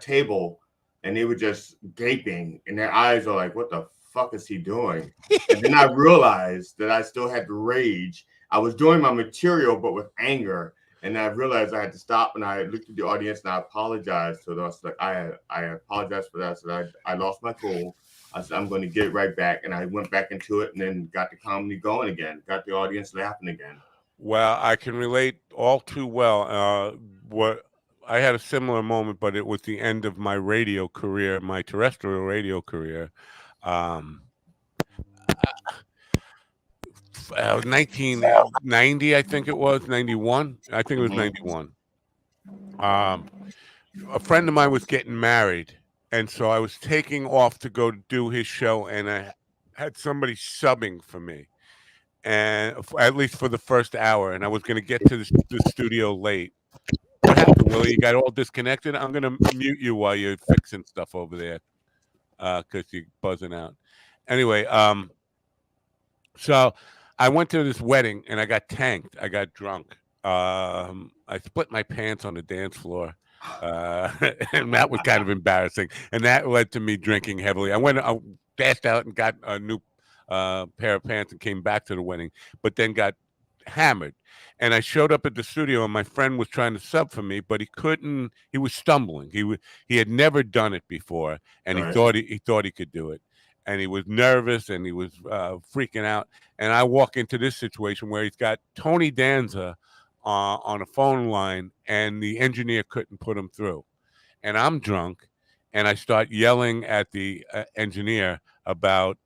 table, and they were just gaping, and their eyes are like, "What the fuck is he doing?" And then I realized that I still had the rage. I was doing my material, but with anger. And I realized I had to stop, and I looked at the audience and I apologized to them. I apologize for that. So I lost my cool. I said, I'm going to get it right back. And I went back into it and then got the comedy going again, got the audience laughing again.
Well, I can relate all too well. What I had a similar moment, but it was the end of my radio career, my terrestrial radio career. 1990, I think it was 91. I think it was 91. A friend of mine was getting married, and so I was taking off to go do his show, and I had somebody subbing for me, and at least for the first hour, and I was going to get to the studio late. What happened, Willie? You got all disconnected? I'm going to mute you while you're fixing stuff over there, because you're buzzing out. Anyway, so I went to this wedding and I got tanked. I got drunk. I split my pants on the dance floor. And that was kind of embarrassing. And that led to me drinking heavily. I dashed out and got a new pair of pants and came back to the wedding, but then got hammered. And I showed up at the studio, and my friend was trying to sub for me, but he couldn't. He was stumbling. He had never done it before, and he thought he could do it. And he was nervous, and he was freaking out. And I walk into this situation where he's got Tony Danza on a phone line, and the engineer couldn't put him through. And I'm drunk, and I start yelling at the engineer about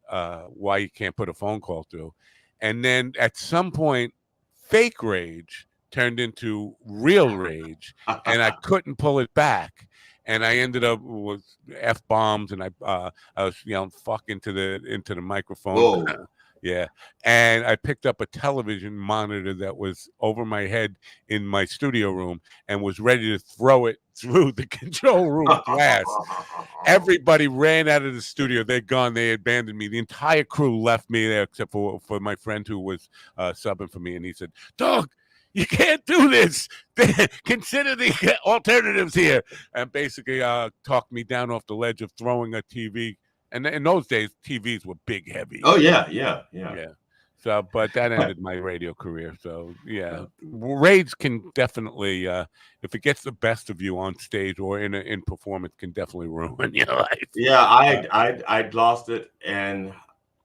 why you can't put a phone call through. And then at some point, fake rage turned into real rage, and I couldn't pull it back. And I ended up with F-bombs, and I was yelling "fuck" into the microphone. Yeah. And I picked up a television monitor that was over my head in my studio room and was ready to throw it through the control room glass. Everybody ran out of the studio. They're gone. They abandoned me. The entire crew left me there except for my friend who was subbing for me. And he said, Doug, you can't do this. Consider the alternatives here. And basically talked me down off the ledge of throwing a TV. And in those days, TVs were big, heavy.
Oh yeah.
So, but that ended my radio career. So, yeah, rage can definitely, if it gets the best of you on stage or in performance, can definitely ruin your life.
Yeah, I'd lost it, and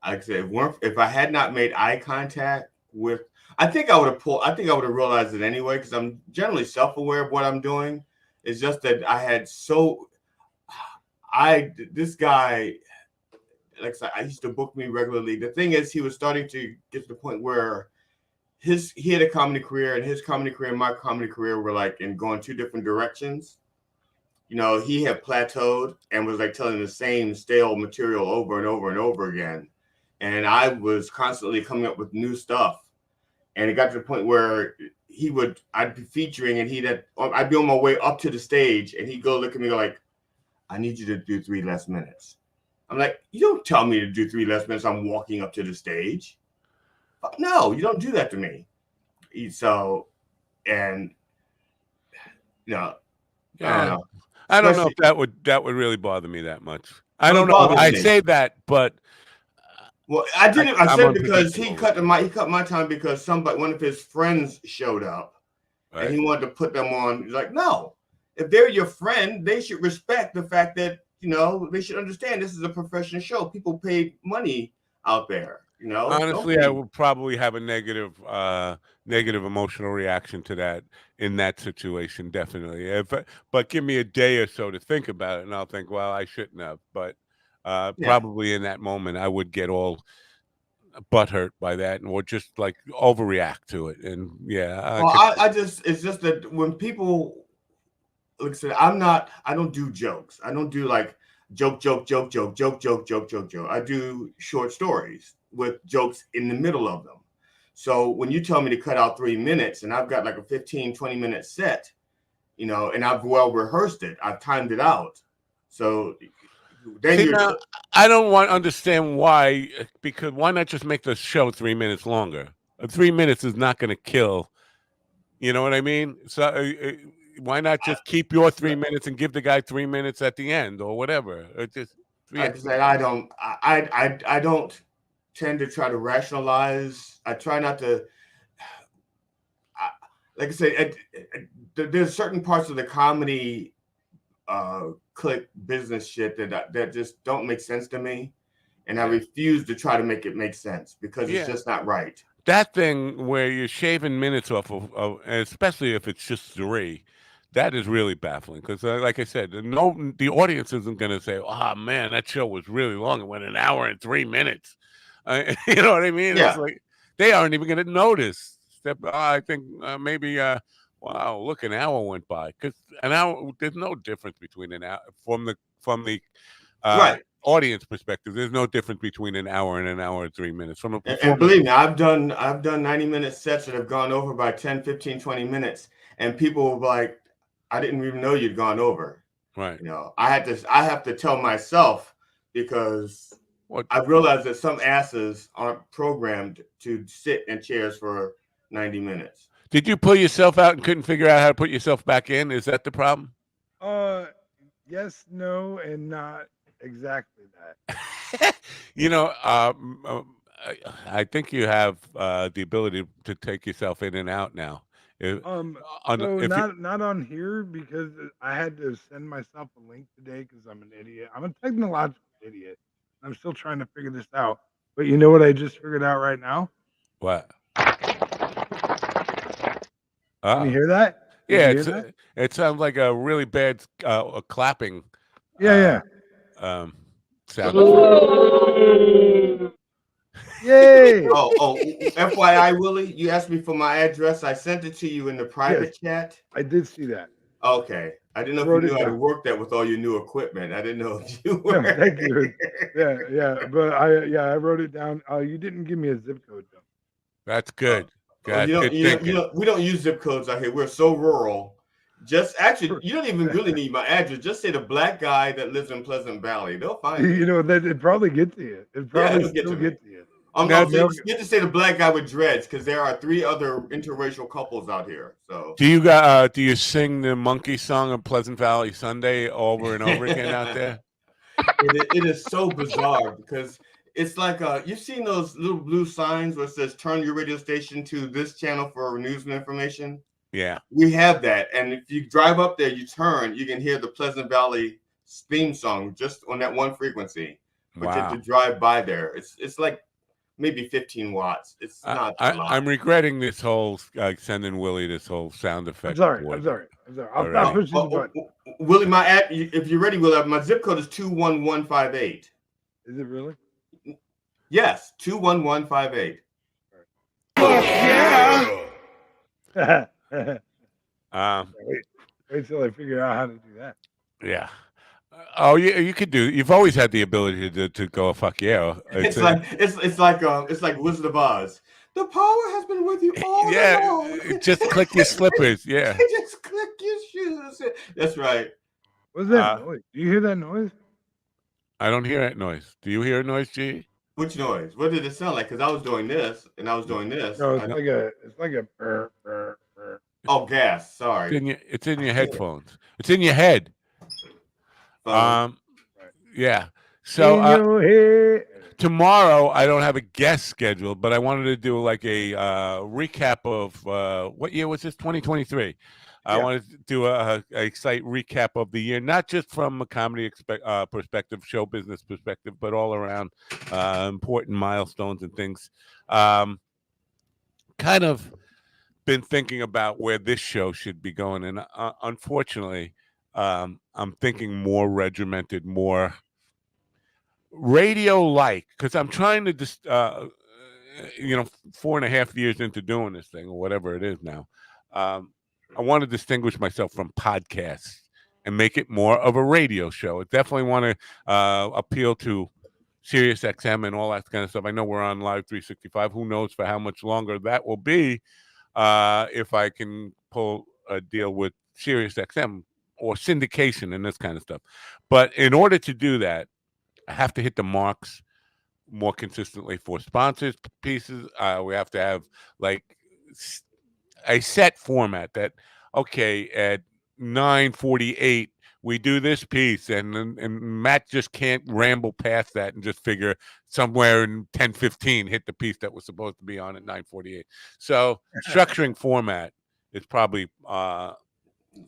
like I said, if I had not made eye contact with, I think I would have realized it anyway, because I'm generally self-aware of what I'm doing. It's just that this guy, like I said, I used to book me regularly. The thing is, he was starting to get to the point where he had a comedy career, and his comedy career and my comedy career were like going two different directions. You know, he had plateaued and was like telling the same stale material over and over and over again. And I was constantly coming up with new stuff. And it got to the point where I'd be featuring, and I'd be on my way up to the stage, and he'd go look at me like, I need you to do 3 less minutes. I'm like, you don't tell me to do 3 less minutes. I'm walking up to the stage. No, you don't do that to me. So, and
yeah,
I don't know.
I don't know if that would really bother me that much. I don't know. I say that, but
well, I didn't. I said because he cut my time because one of his friends showed up, right, and he wanted to put them on. He's like, no, if they're your friend, they should respect the fact that they should understand this is a professional show. People pay money out there.
Honestly, I would probably have a negative emotional reaction to that in that situation. Definitely. But give me a day or so to think about it, and I'll think, well, I shouldn't have. But probably in that moment, I would get all butthurt by that, and would just like overreact to it. And
it's just that when people, like I said, I don't do jokes. I don't do like joke. I do short stories with jokes in the middle of them. So when you tell me to cut out 3 minutes and I've got like a 15-20 minute set, and I've well rehearsed it, I've timed it out. So then
I don't understand why, because why not just make the show 3 minutes longer? 3 minutes is not going to kill. You know what I mean? So why not just keep your 3 minutes and give the guy 3 minutes at the end or whatever?
Like I said, I don't tend to try to rationalize. I try not to. Like I said, there's certain parts of the comedy click business shit that just don't make sense to me, and I refuse to try to make it make sense because it's just not right.
That thing where you're shaving minutes off of, especially if it's just 3, that is really baffling. Because, like I said, the audience isn't going to say, "Oh man, that show was really long. It went 1 hour and 3 minutes." You know what I mean?
Yeah.
It's like they aren't even going to notice. I think maybe, wow, look, an hour went by, because an hour. There's no difference between an hour from the
right.
audience perspective. There's no difference between an hour and 3 minutes. From
and believe me, I've done 90-minute sets that have gone over by 10, 15, 20 minutes, and people were like, I didn't even know you'd gone over.
Right.
I have to tell myself, because I've realized that some asses aren't programmed to sit in chairs for 90 minutes.
Did you pull yourself out and couldn't figure out how to put yourself back in? Is that the problem?
Yes, no, and not exactly that.
I think you have the ability to take yourself in and out now.
Not on here, because I had to send myself a link today because I'm an idiot. I'm a technological idiot. I'm still trying to figure this out. But you know what I just figured out right now?
What?
Can you hear that?
It sounds like a really bad clapping.
Sound. Yay!
Oh, FYI, Willie, you asked me for my address. I sent it to you in the private chat.
I did see that.
Okay. I didn't know if you
wrote
knew
it
how to
down.
work that with all your new equipment. I didn't know if you
No,
were.
thank you. Yeah, but I wrote it down. You didn't give me a zip code though.
That's good.
Oh,
That's good thinking.
we don't use zip codes out here. We're so rural. Just actually, you don't even really need my address. Just say the black guy that lives in Pleasant Valley. They'll find me.
You know that it probably get to you. It probably
it'll get
still
to me.
get to you.
Now,
You have to say the black guy with dreads because there are 3 other interracial couples out here. So
do you sing the monkey song of Pleasant Valley Sunday over and over again out there?
it is so bizarre because it's like you've seen those little blue signs where it says turn your radio station to this channel for news and information.
Yeah.
We have that, and if you drive up there, you turn, you can hear the Pleasant Valley theme song just on that one frequency. But you have to drive by there. It's like maybe 15 watts. It's not a lot.
I'm regretting this whole sending Willie this whole sound effect.
I'm sorry. I'll push the button.
Willie, if you're ready, Willie, my zip code is 21158.
Is it really?
Yes, 21158.
Yeah. Wait till I figure out how to do that.
Yeah. Oh, you could do. You've always had the ability to go fuck yeah.
It's like Wizard of Oz. The power has been with you all along.
Just click your slippers. Yeah.
Just click your shoes. That's right.
What's that noise? Do you hear that noise?
I don't hear that noise. Do you hear a noise, G?
Which noise? What did it sound like? Because I was doing this and I was doing this.
No, it's like a
Oh, gas. Sorry.
It's in your headphones. It's in your head. Yeah. So tomorrow I don't have a guest scheduled, but I wanted to do like a recap of what year was this? 2023. I wanted to do a slight recap of the year, not just from a comedy perspective, show business perspective, but all around important milestones and things. Kind of been thinking about where this show should be going, and unfortunately, I'm thinking more regimented, more radio-like, because I'm trying to just, 4.5 years into doing this thing or whatever it is now. I want to distinguish myself from podcasts and make it more of a radio show. I definitely want to appeal to Sirius XM and all that kind of stuff. I know we're on Live 365. Who knows for how much longer that will be if I can pull a deal with Sirius XM or syndication and this kind of stuff. But in order to do that, I have to hit the marks more consistently for sponsors pieces. We have to have like a set format that, okay, at 9:48 we do this piece, and Matt just can't ramble past that and just figure somewhere in 10:15 hit the piece that was supposed to be on at 9:48. So structuring format is probably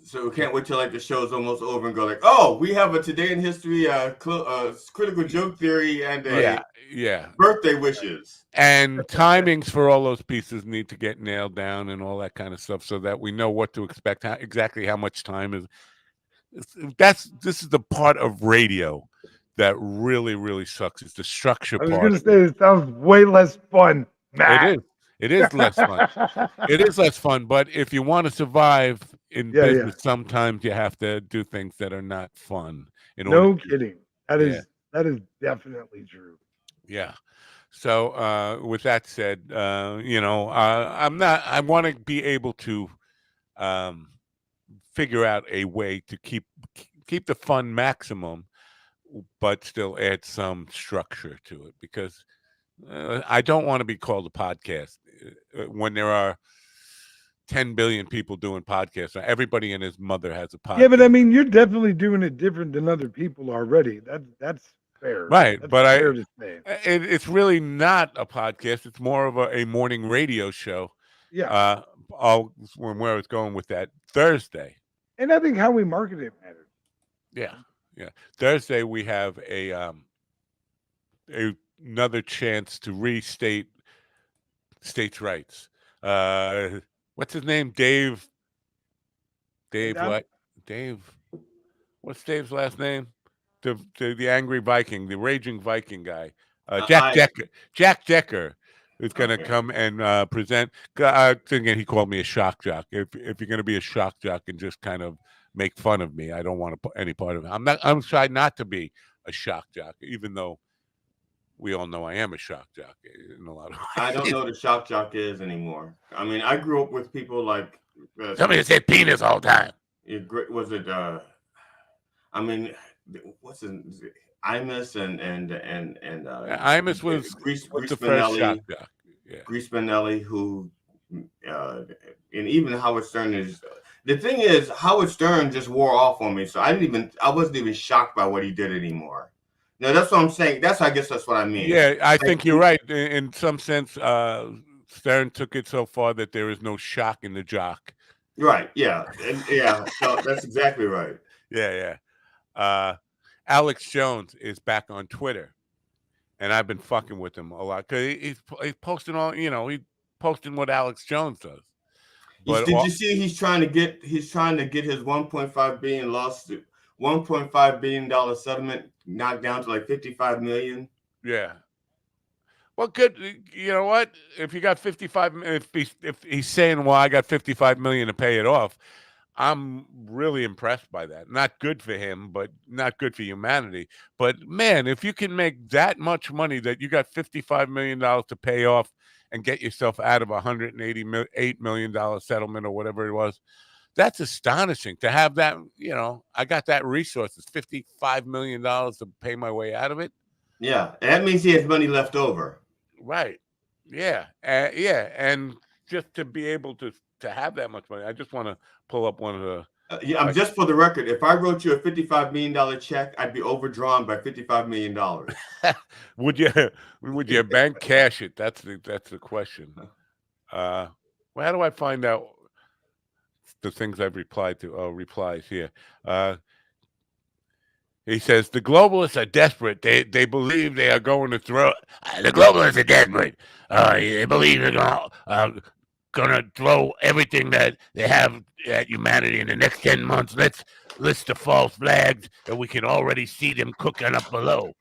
so we can't wait till like the show's almost over and go like, oh, we have a today in history, critical joke theory, and birthday wishes.
And timings for all those pieces need to get nailed down and all that kind of stuff, so that we know what to expect, exactly how much time is. This is the part of radio that really, really sucks. It's the structure part.
I was going to say it sounds way less fun, Matt.
It is less fun. It is less fun, but if you want to survive in business, sometimes you have to do things that are not fun.
No kidding. That is definitely true.
Yeah. So with that said, I want to be able to figure out a way to keep the fun maximum, but still add some structure to it, because I don't want to be called a podcast when there are 10 billion people doing podcasts. Everybody and his mother has a podcast.
Yeah, but I mean, you're definitely doing it different than other people already. That's fair.
Right.
That's
but
fair to say.
It's really not a podcast. It's more of a morning radio show.
Yeah.
Where it's going with that Thursday.
And I think how we market it matters.
Yeah. Yeah. Thursday, we have another chance to restate states' rights. What's his name? Dave what? Dave. What's Dave's last name? The angry Viking, the raging Viking guy. Jack Decker is going to come and present. Again, he called me a shock jock. If you're going to be a shock jock and just kind of make fun of me. I don't want to put any part of it. I'm trying not to be a shock jock, even though we all know I am a shock jock in a lot of ways.
I don't know what a shock jock is anymore. I mean, I grew up with people like
Somebody said penis all the time.
Was it? I mean, what's his? Imus and
Imus was
Grease
the first shock
Spinelli.
jock. Yeah.
Grease Spinelli, who, and even Howard Stern is. The thing is, Howard Stern just wore off on me, so I wasn't even shocked by what he did anymore. No, that's what I'm saying. I guess that's what I mean.
Yeah, I think you're right. In some sense, Stern took it so far that there is no shock in the jock.
Right. Yeah. Yeah. So that's exactly right.
Yeah. Alex Jones is back on Twitter, and I've been fucking with him a lot because he's posting all. He's posting what Alex Jones does. But
did you see he's trying to get his 1.5 billion lawsuit, $1.5 billion settlement knocked down to like 55 million?
Yeah. Well, good. You know what? If you got 55, if he's saying, "Well, I got 55 million to pay it off," I'm really impressed by that. Not good for him, but not good for humanity. But man, if you can make that much money that you got $55 million to pay off and get yourself out of $188 million settlement or whatever it was, that's astonishing to have that. I got that resources, $55 million to pay my way out of it.
Yeah, and that means he has money left over.
Right. Yeah. And just to be able to have that much money, I just want to pull up one of the.
Just for the record, if I wrote you a $55 million check, I'd be overdrawn by $55 million.
Would your bank cash it? That's the question. Well, how do I find out the things I've replied to? Oh, replies here. He says the globalists are desperate. They believe they are going to throw. The globalists are desperate. They believe they're going to throw everything that they have at humanity in the next 10 months. Let's list the false flags, and we can already see them cooking up below.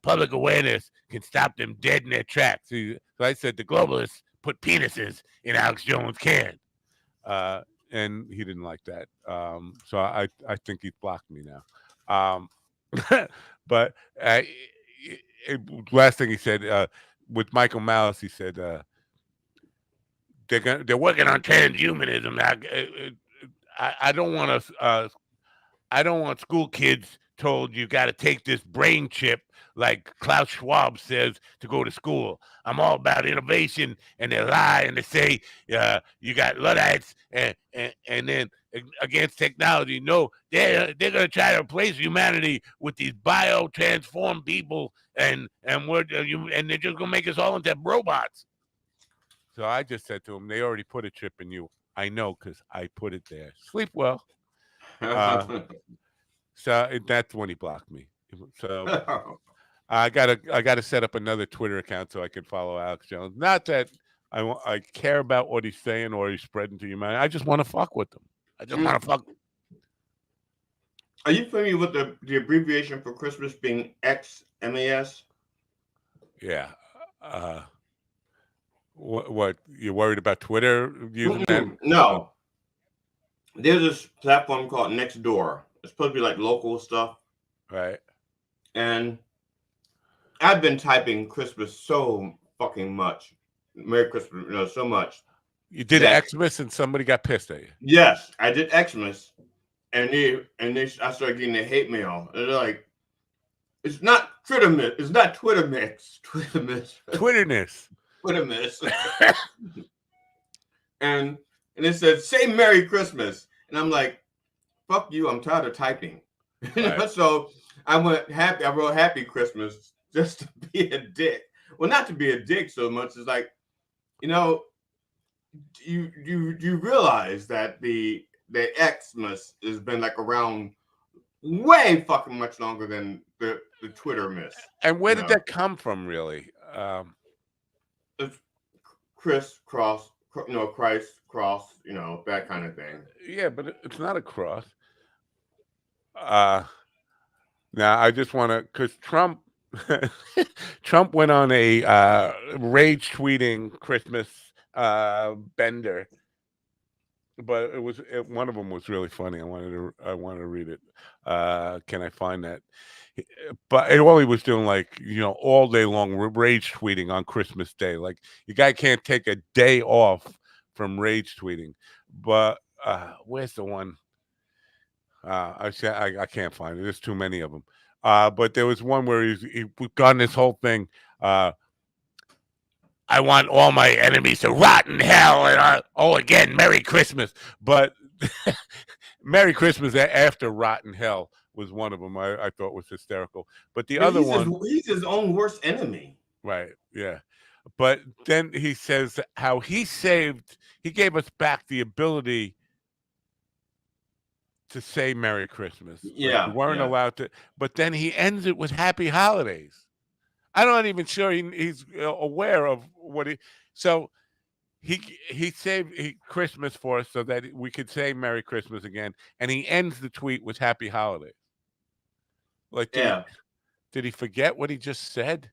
Public awareness can stop them dead in their tracks. So I said the globalists put penises in Alex Jones' can. And he didn't like that. So I think he's blocked me now. But last thing he said with Michael Malice, he said they're working on transhumanism. I don't want to. I don't want school kids told you got to take this brain chip like Klaus Schwab says to go to school. I'm all about innovation, and they lie and they say you got Luddites and then against technology. No, they're going to try to replace humanity with these bio-transformed people, and they're just going to make us all into robots. So I just said to him, they already put a chip in you. I know because I put it there. Sleep well. So that's when he blocked me. So I gotta set up another Twitter account so I can follow Alex Jones. Not that I care about what he's saying or he's spreading to humanity. I just want to fuck with him. I just want to fuck.
Are you familiar with the abbreviation for Christmas being XMAS?
Yeah. What you're worried about Twitter using that?
No. There's this platform called Nextdoor. It's supposed to be like local stuff.
Right.
And I've been typing Christmas so fucking much. Merry Christmas, so much.
You did Xmas and somebody got pissed at you.
Yes, I did Xmas, and I started getting the hate mail. And they're like, it's not Twitter miss. It's not Twitter mix. Twitter miss.
Twitterness.
Twitter miss. and it said, say Merry Christmas. And I'm like, fuck you, I'm tired of typing. Right. So I wrote Happy Christmas just to be a dick. Well, not to be a dick so much. It's like, you realize that the Xmas has been like around way fucking much longer than the Twitter miss.
And where did that come from, really?
It's Christ cross, that kind of thing.
Yeah, but it's not a cross. Now I just want to, because Trump went on a rage tweeting Christmas bender but one of them was really funny. I wanted to read it. Can I find that? But all he was doing, like, all day long, rage tweeting on Christmas Day. Like, the guy can't take a day off from rage tweeting. But where's the one? I can't find it. There's too many of them. But there was one where he got this whole thing. I want all my enemies to rot in hell. And again, Merry Christmas. But Merry Christmas after rotten hell was one of them. I thought was hysterical. But the other one,
he's his own worst enemy.
right? Yeah. But then he says how he gave us back the ability to say Merry Christmas.
Yeah,
we weren't allowed to. But then he ends it with Happy Holidays. I'm not even sure he's aware of what he. So he saved Christmas for us so that we could say Merry Christmas again, and he ends the tweet with Happy Holidays. Like, did he forget what he just said?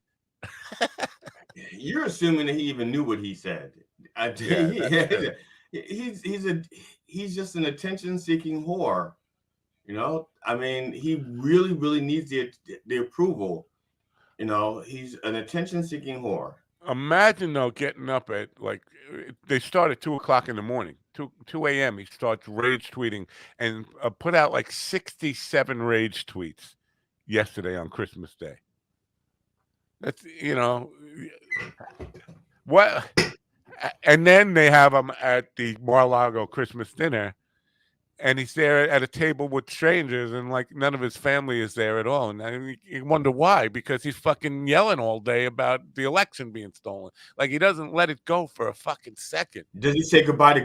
You're assuming that he even knew what he said. He's just an attention-seeking whore. I mean, he really, really needs the approval. He's an attention-seeking whore.
Imagine though getting up at they start at 2:00 in the morning, 2 a.m. He starts rage tweeting and put out like 67 rage tweets yesterday on Christmas Day. That's what, and then they have him at the Mar-a-Lago Christmas dinner. And he's there at a table with strangers, and like none of his family is there at all. And you wonder why, because he's fucking yelling all day about the election being stolen. Like, he doesn't let it go for a fucking second.
Does he say goodbye to